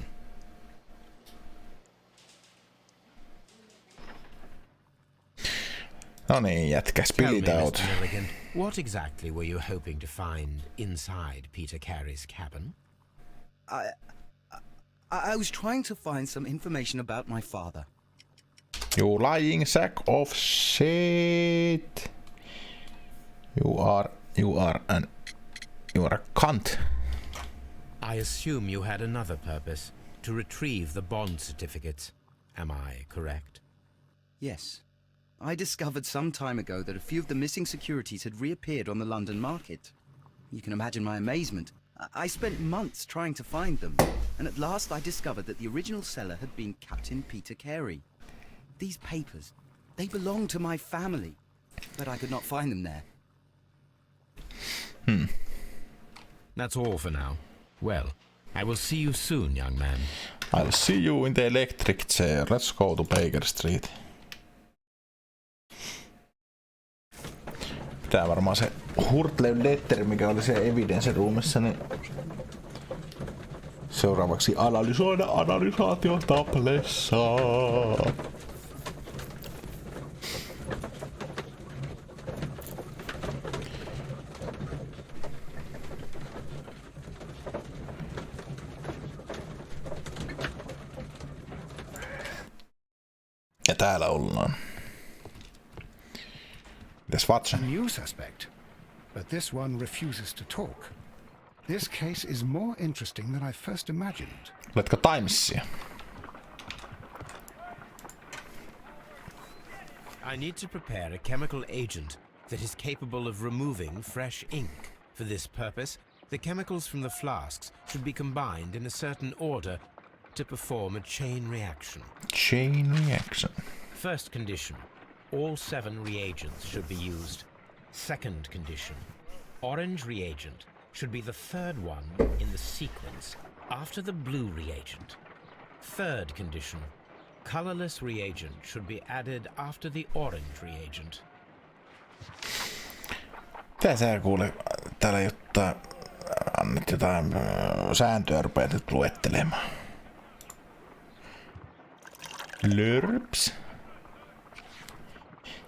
No niin, jätkä, spill Tell it me, out. Mr. Milligan, what exactly were you hoping to find inside Peter Carey's cabin? I was trying to find some information about my father. You lying sack of shit. You are a cunt. I assume you had another purpose, to retrieve the bond certificates. Am I correct? Yes. I discovered some time ago that a few of the missing securities had reappeared on the London market. You can imagine my amazement. I spent months trying to find them, and at last I discovered that the original seller had been Captain Peter Carey. These papers, they belong to my family, but I could not find them there. That's all for now. Well, I will see you soon, young man. I'll see you in the electric chair. Let's go to Baker Street. Pitää varmaan se Hurtleyn letteri, mikä oli se evidence roomissa, niin seuraavaksi analysoida analysaatiotablessa. Ja täällä ollaan. Mitäs Watson? A new suspect, but this one refuses to talk. This case is more interesting than I first imagined. Oletko Timesia? I need to prepare a chemical agent that is capable of removing fresh ink. For this purpose, the chemicals from the flasks should be combined in a certain order to perform a chain reaction. Chain reaction. First condition, all 7 reagents should be used. Second condition, orange reagent should be the third one in the sequence after the blue reagent. Third condition, colorless reagent should be added after the orange reagent. Tää sä kuule täällä annat jotain sääntöä rupeat nyt luettelemaan. Lörps.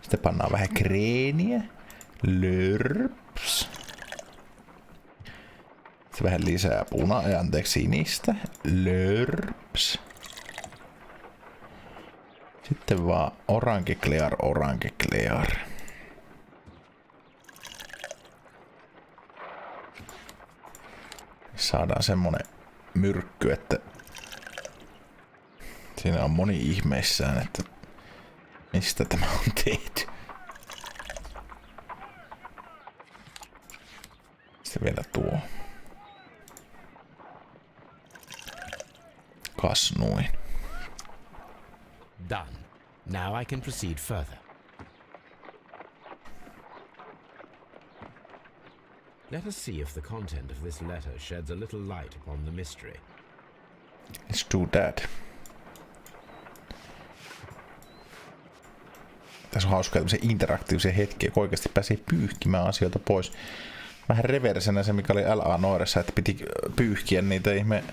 Sitten pannaan vähän kreeniä. Lörps. Sitten vähän lisää sinistä. Lörps. Sitten vaan orange clear. Saadaan semmonen myrkky, että siinä on moni ihmeissään, että mistä tämä on tehty. Sitten vielä tuo. Kasnuin. Done. Now I can proceed further. Let us see if the content of this letter sheds a little light upon the mystery. Let's do that. Tässä on hauskaa tämmöisiä interaktiivisia hetkiä, kun oikeasti pääsee pyyhkimään asioita pois. Vähän reversenä se, mikä oli LA Noiressa, että piti pyyhkiä niitä ihme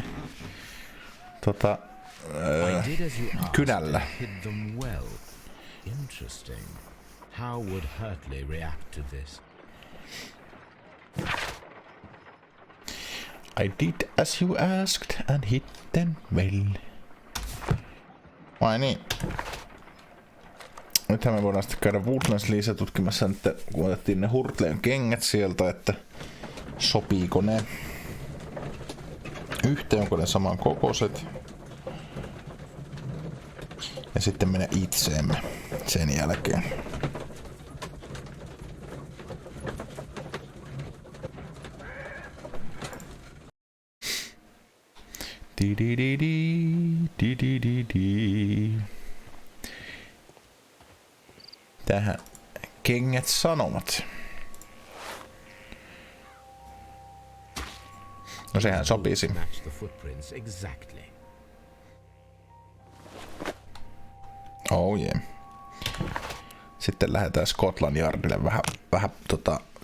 kynällä. Interesting. How would Hurtley react to this? I did as you asked and hit them well. Vai niin. Nythän me voidaan sitten käydä Woodlands-liisa tutkimassa, että kun otettiin ne Hurtleyn kengät sieltä, että sopiiko ne yhteen, onko ne saman kokoiset. Ja sitten mennä itseemme sen jälkeen. Tähän kengät sanomat. No sehän sopisi. Oh yeah. Sitten lähdetään Scotland Yardille vähän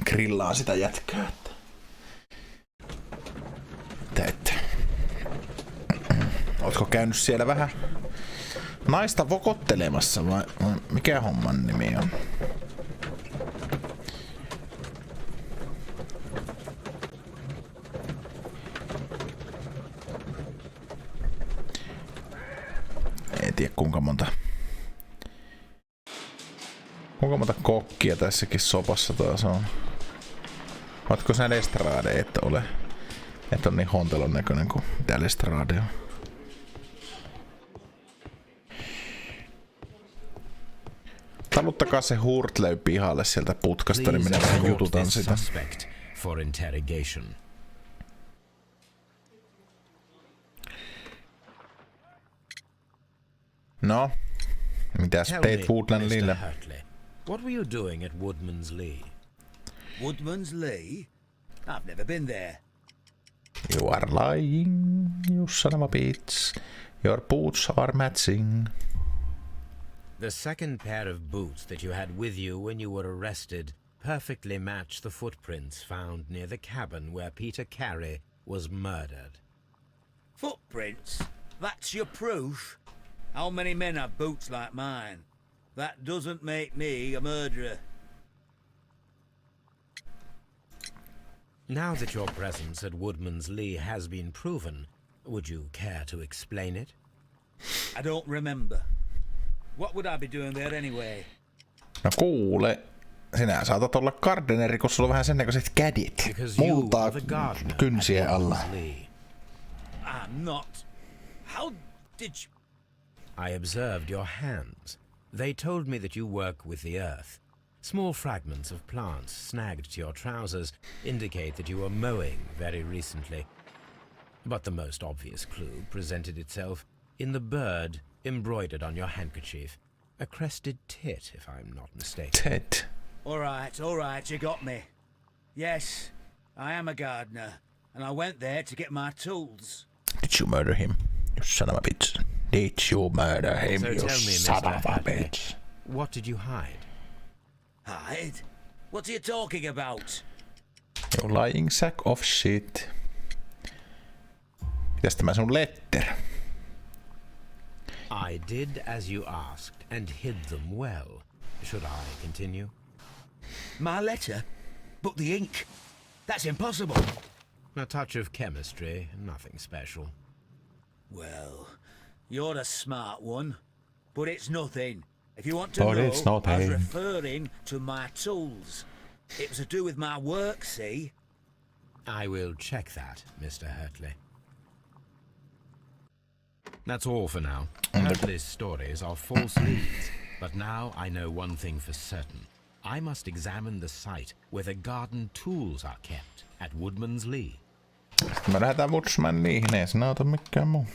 grillaa sitä jätkää. Että. Ootko käynyt siellä vähän naista vokottelemassa vai mikä homman nimi on? En tiedä kuinka monta kokkia tässäkin sopassa taas on. Ootko sä Lestrade, että ole? Et on niin hontelon näköinen kuin mitä Lestrade on. Taluttakaa se Hurtley pihalle sieltä putkasta, niin minä vähän jututan sitä. No, mitäs teit Woodlandille? What were you doing at Woodman's Lee? Woodman's Lee? I've never been there. You are lying, you son of a bitch. Your boots are matching. The second pair of boots that you had with you when you were arrested perfectly match the footprints found near the cabin where Peter Carey was murdered. Footprints? That's your proof? How many men have boots like mine? That doesn't make me a murderer. Now that your presence at Woodman's Lee has been proven, would you care to explain it? I don't remember. What would I be doing there anyway? No kuule, sinä saatat olla gardeneri, kun sulla on vähän sen näköiset kädet. Multaa kynsien alla. I'm not. How did you... I observed your hands. They told me that you work with the earth. Small fragments of plants snagged to your trousers indicate that you were mowing very recently. But the most obvious clue presented itself in the bird embroidered on your handkerchief. A crested tit, if I'm not mistaken. Tit. All right, you got me. Yes, I am a gardener, and I went there to get my tools. Did you murder him, you son of a bitch? Did you murder him, you son of a bitch? What did you hide? Hide? What are you talking about? You lying sack of shit. Mitäs tämä sun letter? I did as you asked and hid them well. Should I continue? My letter? But the ink? That's impossible. A touch of chemistry, nothing special. Well, you're a smart one, but it's nothing. If you want to But know, it's I was nothing. referring to my tools. It was to do with my work, see? I will check that, Mr. Hurtley. That's all for now. Hurtley's stories are false leads, but now I know one thing for certain. I must examine the site where the garden tools are kept at Woodman's Lee. Sitten me lähdetään Woodsman Leehin, ei siinä auta mikään muu.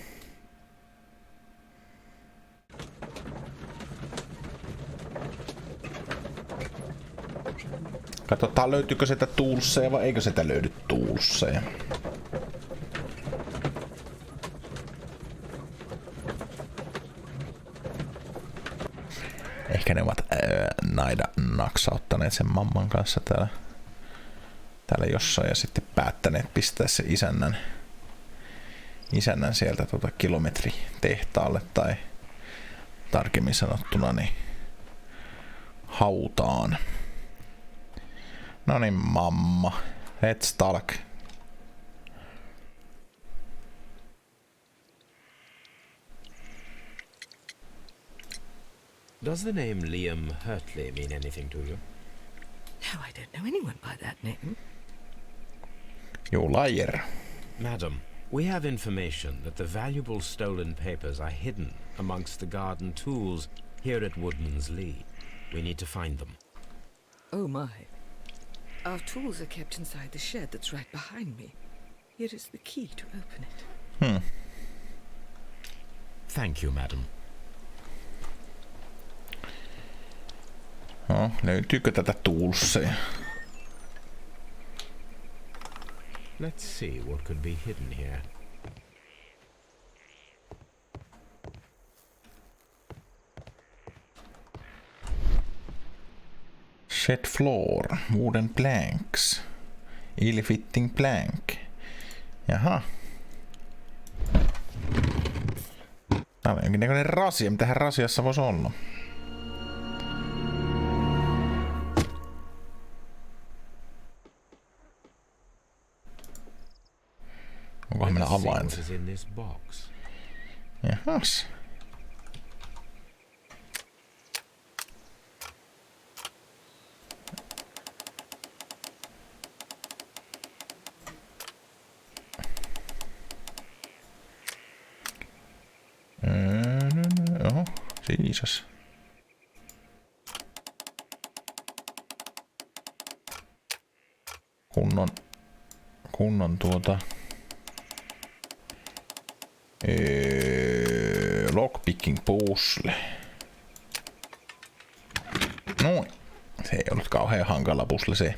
Katsotaan löytyykö sieltä toolseja vai eikö sieltä löydy toolseja. Ehkä ne ovat naksauttaneet sen mamman kanssa täällä jossain ja sitten päättäneet pistää se isännän sieltä kilometritehtaalle tai tarkemmin sanottuna niin hautaan. No niin, mamma. Let's talk. Does the name Liam Hurtley mean anything to you? No, I don't know anyone by that name. You liar. Madam, we have information that the valuable stolen papers are hidden amongst the garden tools here at Woodman's Lee. We need to find them. Oh my. Our tools are kept inside the shed that's right behind me. Here is the key to open it. Thank you, madam. No, löytyykö tätä toolseja? Let's see what could be hidden here. Shed floor, wooden planks, ill-fitting plank. Jaha. Tää on jonkinnäköinen rasia. Mitähän rasiassa voisi olla? Onkohan meillä avainta? Jahas. Oho, Jesus. Kunnon lockpicking puzzle. Noin. Se ei ollut kauhean hankala puzzle se.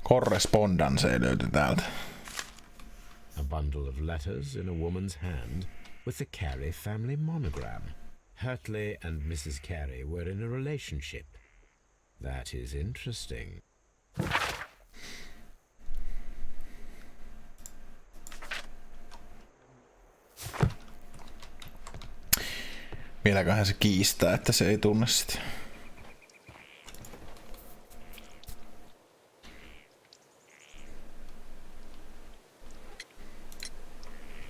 Correspondence löytyi täältä. A bundle of letters in a woman's hand with the Carey family monogram. Hurtley and Mrs. Carey were in a relationship. That is interesting. Vieläköhän se kiistää, että se ei tunne sitä.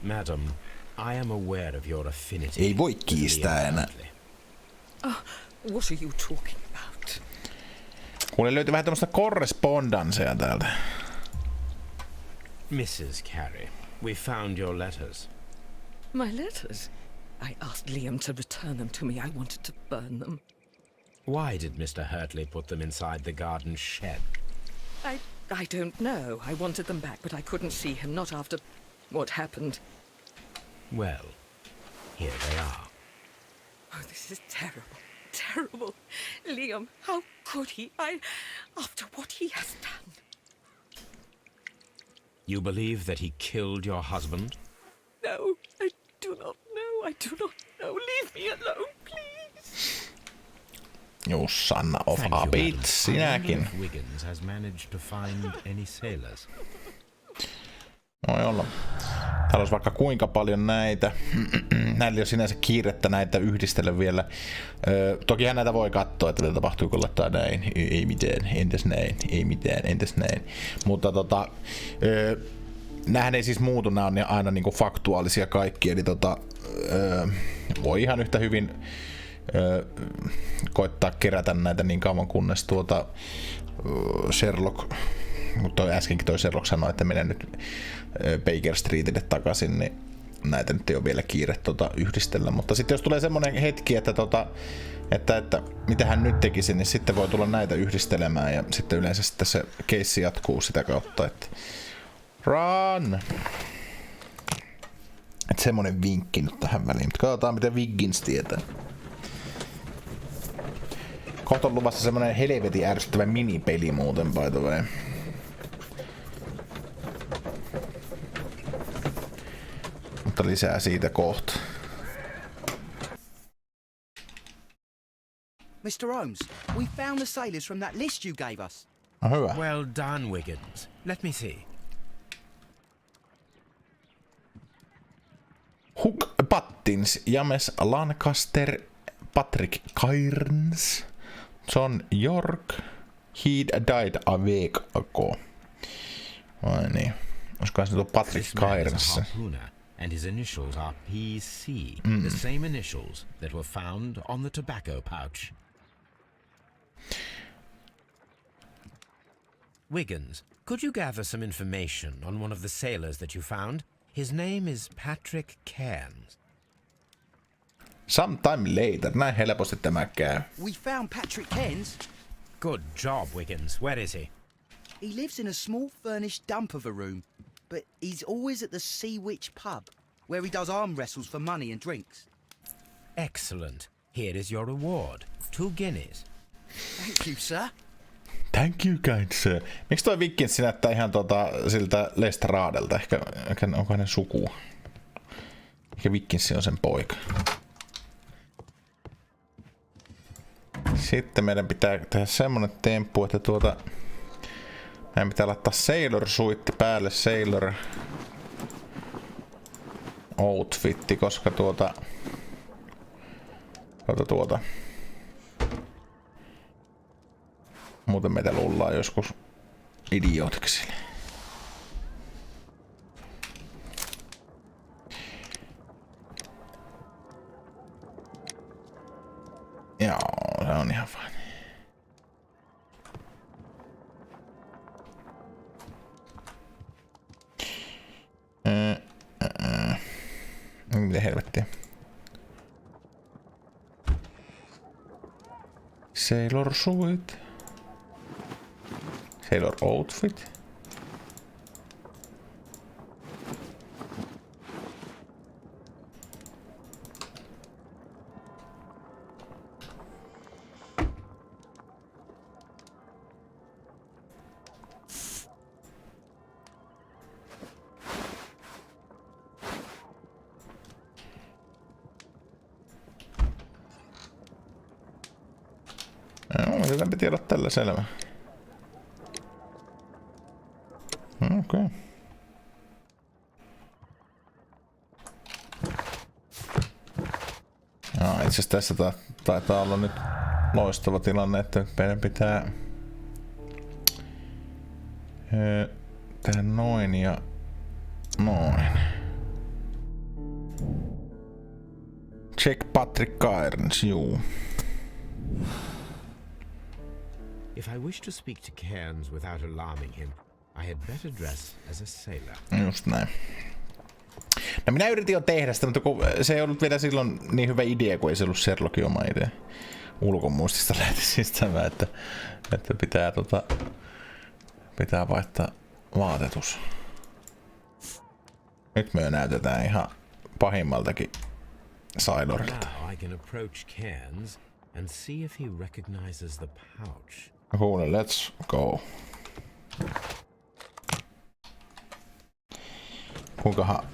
Madam, I am aware of your affinity. Ei voi kiistää enää. Oh, what are you talking about? Kuule, löytyy vähän tämmöstä correspondancea täältä. Mrs. Carey, we found your letters. My letters? I asked Liam to return them to me. I wanted to burn them. Why did Mr. Hurtley put them inside the garden shed? I don't know. I wanted them back, but I couldn't see him, not after what happened. Well, here they are. Oh, this is terrible. Terrible. Liam, how could he? After what he has done. You believe that he killed your husband? No, I do not know. I do not know. Leave me alone, please. Sanna of Abit, sinäkin. Wiggins has managed to find any sailors. Voi olla. Täällä olisi vaikka kuinka paljon näitä. Näillä ei ole sinänsä kiirettä näitä yhdistellä vielä. Tokihan näitä voi katsoa, että mitä tapahtuu, kun laittaa näin. Ei mitään, entäs näin. Ei mitään, entäs näin. Mutta näähän ei siis muutu, nämä on aina niinku faktuaalisia kaikki. Eli voi ihan yhtä hyvin koittaa kerätä näitä niin kauan kunnes Sherlock, mutta äskenkin toi Sherlock sanoi, että menen nyt Baker Streetille takaisin, niin näitä nyt ei ole vielä kiire yhdistellä. Mutta sitten jos tulee semmonen hetki, että mitä hän nyt tekisi, niin sitten voi tulla näitä yhdistelemään ja sitten yleensä sitten se keissi jatkuu sitä kautta, että run! Että semmonen vinkki nyt tähän väliin. Mutta katsotaan miten Wiggins tietää. Kohta on luvassa semmonen helvetin ärsyttävä minipeli muuten, by the way. Mutta lisää siitä kohta. Mr. Holmes, we found the sailors from that list you gave us. Hyvä. Well done, Wiggins. Let me see. Hook Pattins, James Lancaster, Patrick Cairns, John York, he'd died a week ago. Vai niin. Olisikohan se tuo Patrick Cairns? And his initials are PC, the same initials that were found on the tobacco pouch. Wiggins, could you gather some information on one of the sailors that you found? His name is Patrick Cairns. Sometime later, näin helposti tämä käy. We found Patrick Cairns. Good job, Wiggins. Where is he? He lives in a small furnished dump of a room, but he's always at the Sea Witch pub, where he does arm wrestles for money and drinks. Excellent. Here is your reward. 2 guineas. Thank you, sir. Thank you, kind sir. Miksi toi Wiggins näyttää ihan siltä Lestradelta? Ehkä onko hänen sukua? Ehkä Wiggins on sen poika. Sitten meidän pitää tehdä semmonen temppu, että meidän pitää laittaa Sailor Suitti päälle, Sailor Outfitti, koska muuten meitä luullaan joskus idiootiksi. Joo, se on ihan fine. Mitä helvettiä? Sailor Suit. Sailor Outfit. Tätä piti olla tällä selvä. Okei. Itse asiassa tässä taitaa olla nyt loistava tilanne, että meidän pitää tehdä noin ja noin. Check Patrick Cairns, juu. If I wish to speak to Cairns without alarming him, I had better dress as a sailor. Just näin. No minä yritin jo tehdä sitä, mutta kun se ei ollut vielä silloin niin hyvä idea, kun ei se ollut Sherlockin oma idea. Ulkomuistista lähti siis tämä, että pitää vaihtaa vaatetus. Nyt me näytetään ihan pahimmaltakin Sailorilta. Now I can approach Cairns and see if he recognizes the pouch. Cool, let's go. Kuinkahan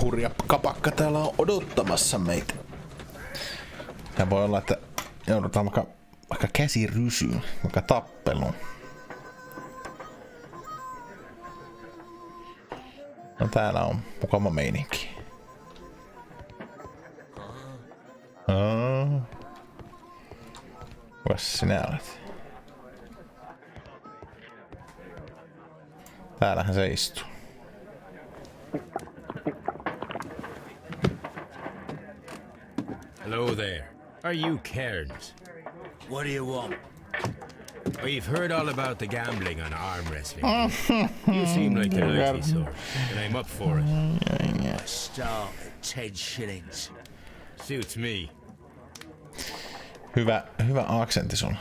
hurja kapakka täällä on odottamassa meitä. Ja voi olla, että joudutaan vaikka käsirysyyn, vaikka tappeluun. No täällä on mukava meininki. Kukas sinä olet? Täällähän se istuu. Hello there. Are you Cairns? What do you want? We've heard all about the gambling on arm wrestling. You seem like the lucky sort, and I'm up for it. I start at 10 shillings. Suits me. Hyvä aksentti sun.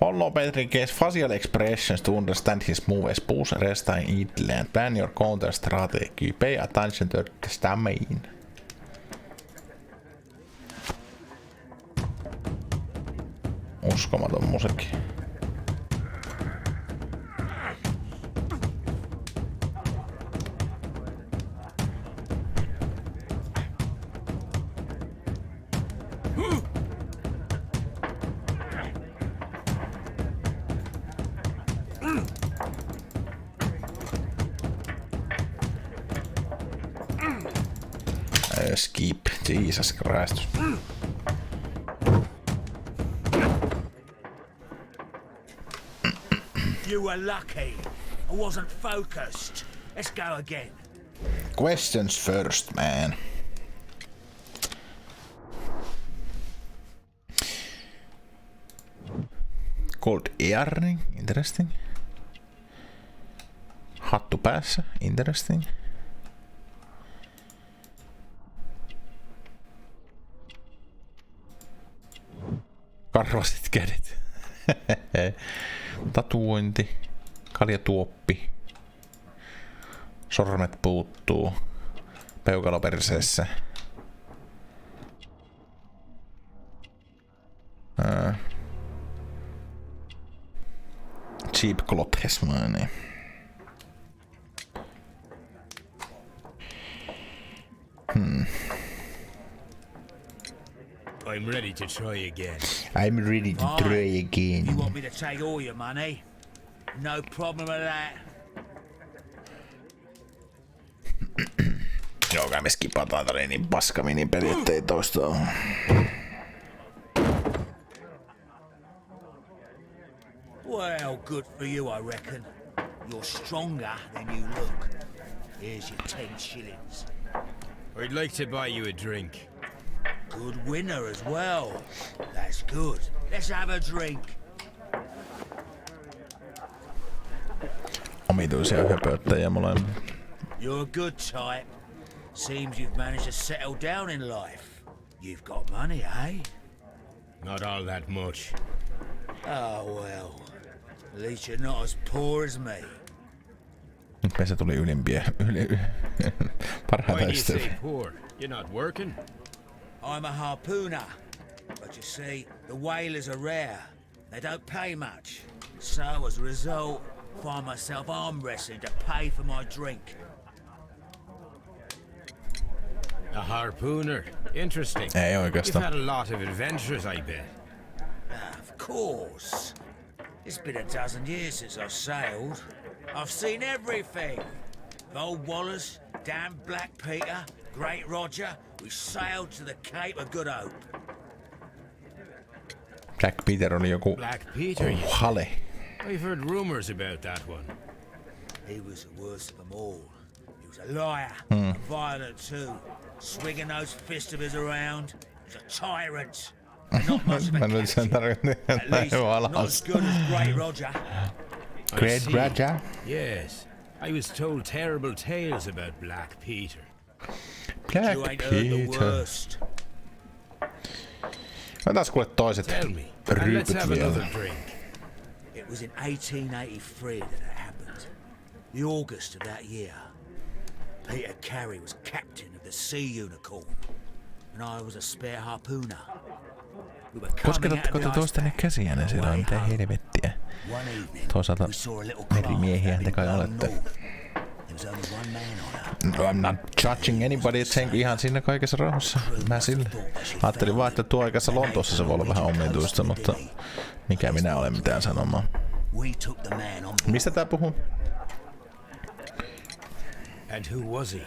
Follow Petri Case facial expressions to understand his moves. Push, rest, and eat land. Plan your counter strategy. Pay attention to the stamina. Uskomaton musiikki. Skip, Jesus Christ. You were lucky. I wasn't focused. Let's go again. Questions first, man. Gold earring, interesting. Hattu päässä, interesting. Karvaset kädet. Tatuointi. Kaljatuoppi. Sormet puuttuu. Peukalo perseessä. Cheap clothes, niin. I'm ready to try again. I'm ready to try again. You want me to take all your money? No problem with that. Joo, kai me skipataan tää niin paska minipeli, ettei toista oo. Well, good for you, I reckon. You're stronger than you look. Here's your 10 shillings. I'd like to buy you a drink. Good winner as well. That's good. Let's have a drink. Omituisia höpöttäjiä molemmat. You're a good type. Seems you've managed to settle down in life. You've got money, eh? Not all that much. Oh well. At least you're not as poor as me. Nyt meissä tuli ylimpiä. Parhaita Why do you say ystäviä. poor? You're not working? I'm a harpooner. But you see, the whalers are rare. They don't pay much. So as a result, find myself arm wrestling to pay for my drink. A harpooner. Interesting. Ei You've oikeastaan. had a lot of adventures, I bet. Of course. It's been a dozen years since I've sailed. I've seen everything. Old Wallace, damn Black Peter, Great Roger. We sailed to the Cape of Good Hope. Black Peter oli joku Black Peter. hale. I've heard rumors about that one. He was the worst of them all. He was a liar, a violent too, swinging those fists of his around. He was a tyrant. And not much of a Mä nyt sen captain. At least not as good as Great Roger. Great Roger. Yes. I was told terrible tales about Black Peter. Black You ain't heard the Peter. worst. Otas kuule toiset Tell me, and let's ryypyt have vielä. another drink. It was in 1883 that it happened. The August of that year. Peter Carey was captain of the Sea Unicorn, and I was a spare harpooner. We were coming out Kosketatko of te the toistenne iceberg. käsiänne silloin? Mitä helvettiä? One evening, Toisaalta we saw a little craft merimiehiä that te kai had been olette. blown north. There was only one man on her. No, I'm not judging anybody, et sen ihan siinä kaikessa rauhassa. Mä sille. Ajattelin vaan, että tuo aikassa Lontoossa se voi olla vähän omituista, mutta mikä minä olen mitään sanomaan. We took the man on board. Mistä tää puhuu? And who was he?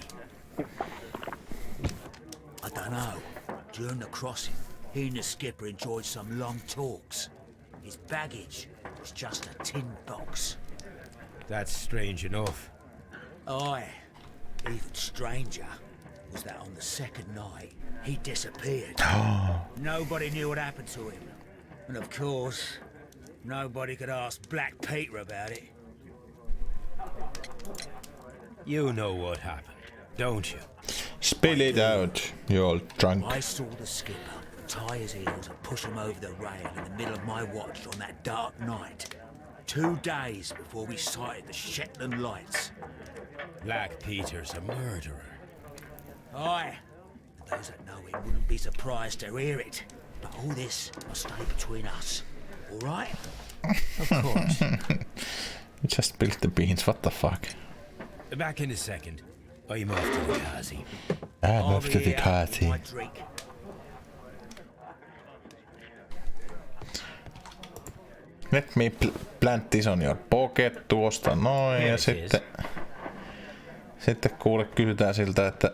I don't know. During the crossing, he and the skipper enjoyed some long talks. His baggage was just a tin box. That's strange enough. Aye. Even stranger was that on the second night, he disappeared. Nobody knew what happened to him. And of course, nobody could ask Black Peter about it. You know what happened, don't you? Spill it out, you old drunk. I saw the skipper tie his heels and push him over the rail in the middle of my watch on that dark night. 2 days before we sighted the Shetland lights. Black Peter's a murderer. Aye. And those that know him wouldn't be surprised to hear it. But all this must stay between us. All right? Of course. You just spilled the beans, what the fuck? Back in a second. I'm off to the Kazi. I'm off to the Kazi. My drink. Let me plant this on your pocket tuosta noin ja sitten kuule kysytään siltä, että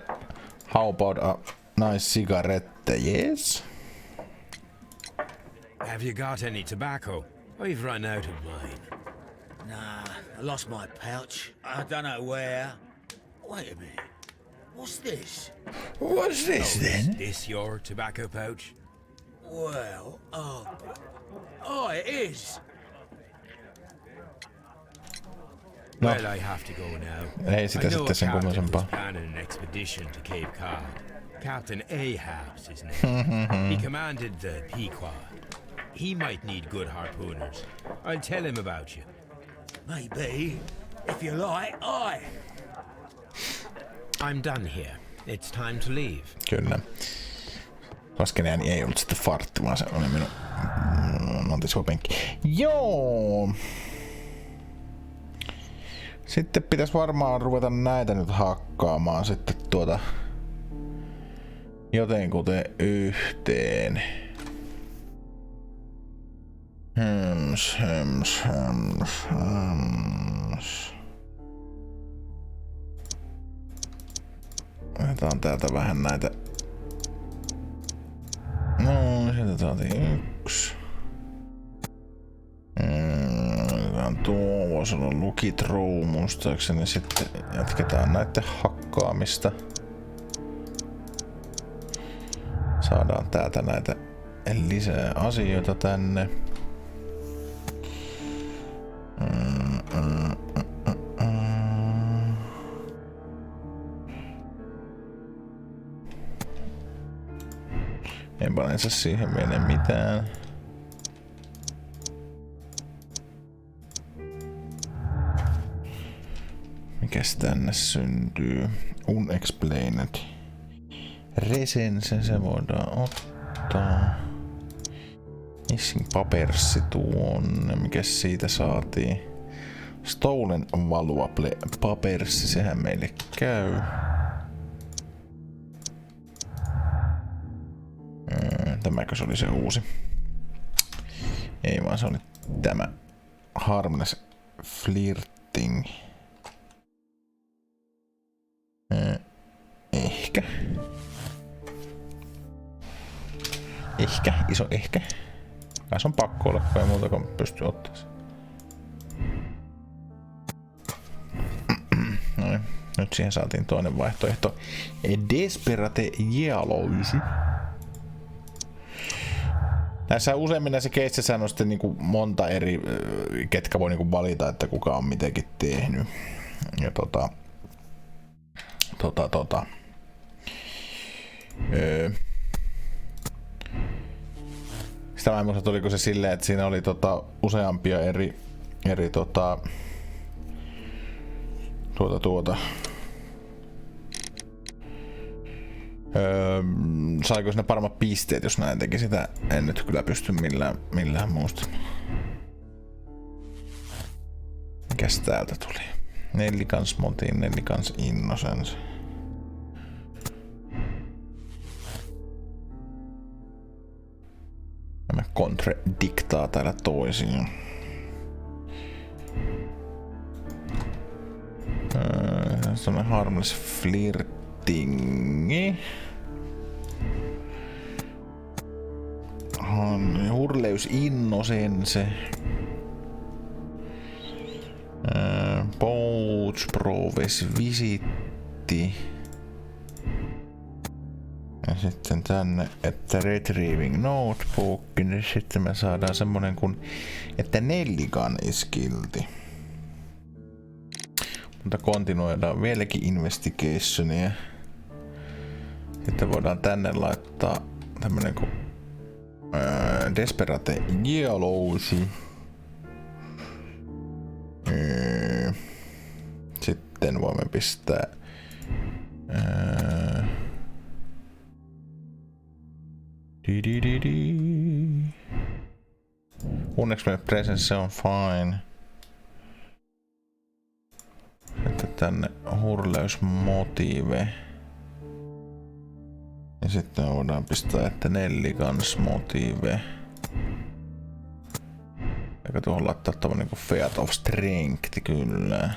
how about a nice cigarette, yes? Have you got any tobacco? I've run out of mine. Nah, I lost my pouch. I don't know where. Wait a minute. What's this? What's this then? Is this your tobacco pouch? Well, oh, it is. No. Well, I have to go now. Ei sitä I know sitten a sen captain kummosempaa. was planning an expedition to Cape Cod. Captain Ahab's his name. He commanded the Pequod. He might need good harpooners. I'll tell him about you. Maybe. If you like, aye. I'm done here. It's time to leave. Kyllä. Lasken ääni ei ollut sitten fartti, vaan se oli minun nontisuopenkki. Joo! Sitten pitäisi varmaan ruveta näitä nyt hakkaamaan sitten jotenkuten yhteen. Hems. Otetaan täältä vähän näitä. No, sieltä saatiin 1. Otetaan tuo, voisi olla lukitrou muistaakseni. Sitten jatketaan näiden hakkaamista. Saadaan täältä näitä lisää asioita tänne. En panensa siihen mene mitään. Mikäs tänne syntyy? Unexplained. Resense, se voidaan ottaa. Missing paperssi tuonne. Mikäs siitä saatiin? Stolen valuable paperssi, sehän meille käy. Tämäkö se oli se uusi? Ei vaan se oli tämä Harmless Flirting. Ehkä. Iso ehkä. Kai se on pakko olla, kun ei muuta kuin pystyy ottaa sen. Noin. Nyt siihen saatiin toinen vaihtoehto. Desperate Jäälöysi. Näissä useimmin näissä keisseissä on sitten niinku monta eri, ketkä voi niinku valita, että kuka on mitenkin tehnyt. Ja sitä mä en muista, oliko se silleen, että siinä oli useampia eri saiko sinne paremmat pisteet, jos näin teki, sitä en nyt kyllä pysty millään muistamaan. Mikäs täältä tuli? Nellikans motiin, nellikans innocence. Nämä kontradiktaa täällä toisiin. Se on harmless flirtingi. Hurleus innocence. Pouch proves visitti. Ja sitten tänne, että retrieving notebook, niin sitten me saadaan semmonen kuin, että Nelligan is guilty. Mutta kontinuoidaan vieläkin investigationia. Sitten voidaan tänne laittaa tämmönen kuin Desperate Yellows. Sitten voimme pistää Unexplained presence on fine. Sitten tänne hurleusmotive. Ja sitten me voidaan pistää, että Nelligans motive. Eikä tuohon laittaa tämmönen niinku Feat of Strength kyllä.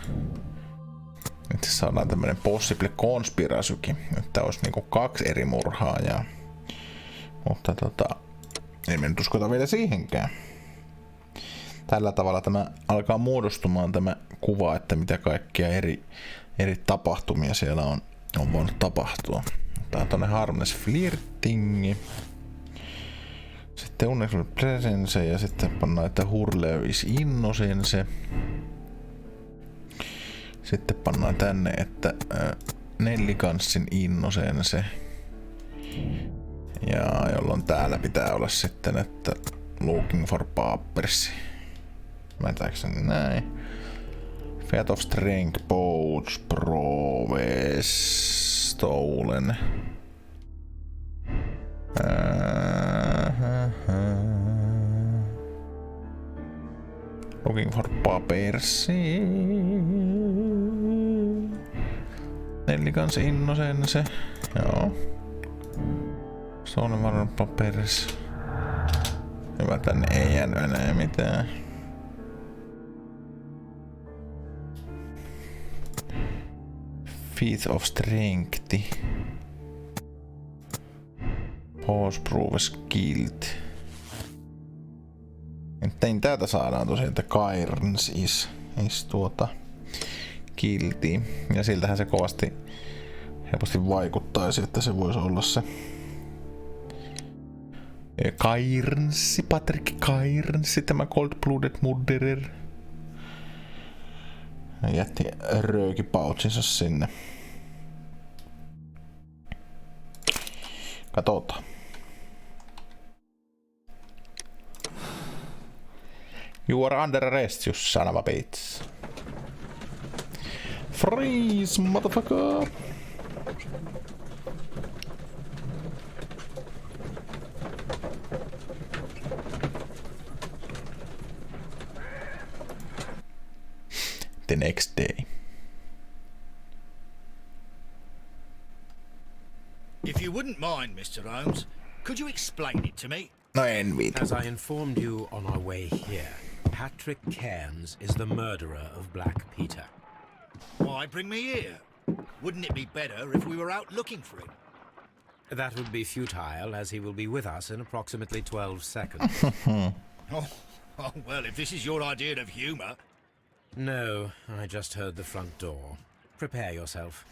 Nyt saadaan tämmönen possible conspiracykin, että olisi niinku 2 eri murhaajaa. Mutta ei me nyt uskota vielä siihenkään. Tällä tavalla tämä alkaa muodostumaan tämä kuva, että mitä kaikkia eri tapahtumia siellä on voinut tapahtua. Tää on tonne harmless flirtingi. Sitten unexplained presence ja sitten pannaan, että hurleur is innocence. Sitten pannaan tänne, että Nelliganssin innocence. Ja jolloin täällä pitää olla sitten, että looking for papers. Mätäkseni näin. Feat of Strength, Pouch, Proves, Stolen. Looking for papers. Nelligans innocence. Joo. Stolen varmaan papers. Hyvä, tänne ei jäänyt enää mitään. Feat of Strength. Pause proves guilt. Tein täältä saadaan tosiaan, että Cairns is guilty. Ja siltähän se kovasti helposti vaikuttaisi, että se voisi olla se Cairns, Patrick Cairns, tämä cold-blooded murderer. Jätti röökipautsinsa sinne. Katsotaan. You are under arrest, you son of a bitch. Freeze, motherfucker! The next day. If you wouldn't mind, Mr. Holmes, could you explain it to me? No en viitu. As I informed you on our way here, Patrick Cairns is the murderer of Black Peter. Why bring me here? Wouldn't it be better if we were out looking for him? That would be futile, as he will be with us in approximately 12 seconds. Oh, well, if this is your idea of humour... No, I just heard the front door. Prepare yourself.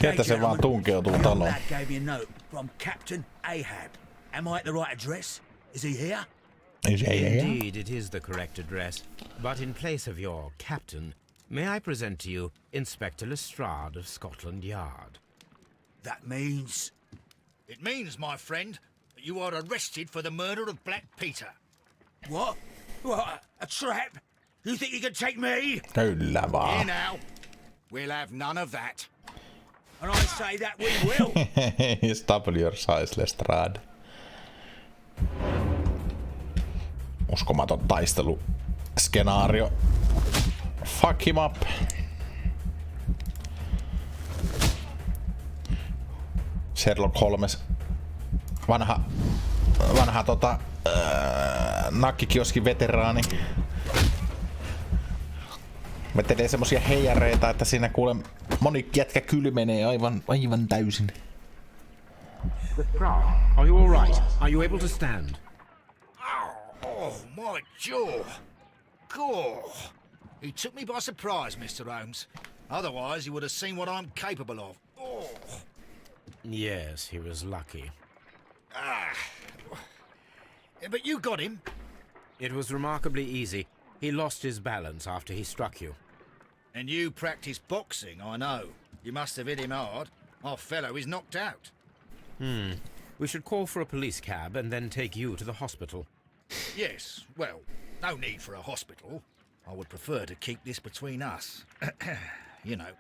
Sieltä se vaan tunkeutuu taloon. Lad gave me a note from Captain Ahab. Am I at the right address? Is he here? Indeed, it is the correct address. But in place of your captain, may I present to you Inspector Lestrade of Scotland Yard? That means... It means, my friend, that you are arrested for the murder of Black Peter. What? What? A trap? You think you can take me? Kyllä vaan. Here now. We'll have none of that. And I say that we will. Double your size, Lestrade. Uskomaton taisteluskenaario. Fuck him up. Sherlock Holmes. Vanha nakkikioski veteraani. Mä teen semmosia heijareita, että siinä kuule moni jätkä kylmenee aivan täysin. Are you all right? Are you able to stand? Oh, my jaw. God. He took me by surprise, Mr. Holmes. Otherwise, he would have seen what I'm capable of. Oh. Yes, he was lucky. But you got him. It was remarkably easy. He lost his balance after he struck you. And you practice boxing, I know. You must have hit him hard. Our fellow is knocked out. We should call for a police cab and then take you to the hospital. Yes, well, no need for a hospital. I would prefer to keep this between us. You know.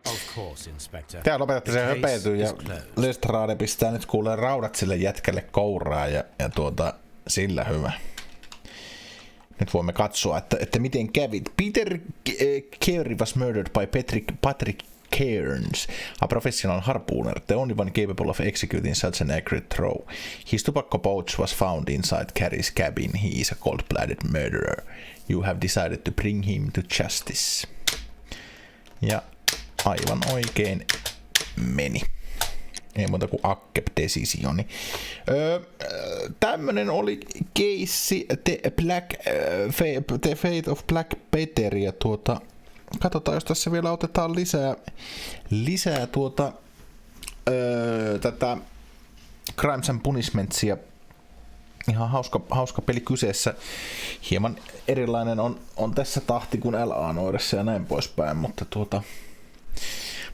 Of course, Inspector. Tää lopetatte sen höpeytyy ja Lestrade pistää nyt kuulee raudat sille jätkälle kouraa ja sillä hyvä. Nyt voimme katsoa, että miten kävi. Peter Carey was murdered by Patrick Cairns, a professional harpooner, the only one capable of executing such an accurate throw. His tobacco pouch was found inside Carey's cabin. He is a cold-blooded murderer. You have decided to bring him to justice. Ja aivan oikein meni. Ei muuta kuin accept decisioni. Tämmönen oli keissi The Fate of Black Peter ja katsotaan, jos tässä vielä otetaan lisää tätä Crimes and Punishmentsia. Ihan hauska peli kyseessä. Hieman erilainen on tässä tahti kuin LA Noiressa ja näin poispäin, mutta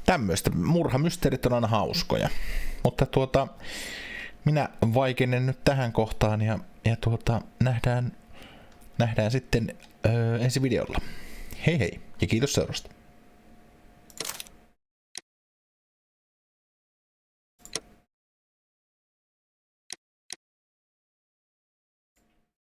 tämmöistä murhamysteerit on aina hauskoja. Mutta minä vaikenen nyt tähän kohtaan ja nähdään sitten ensi videolla. Hei hei ja kiitos seurasta.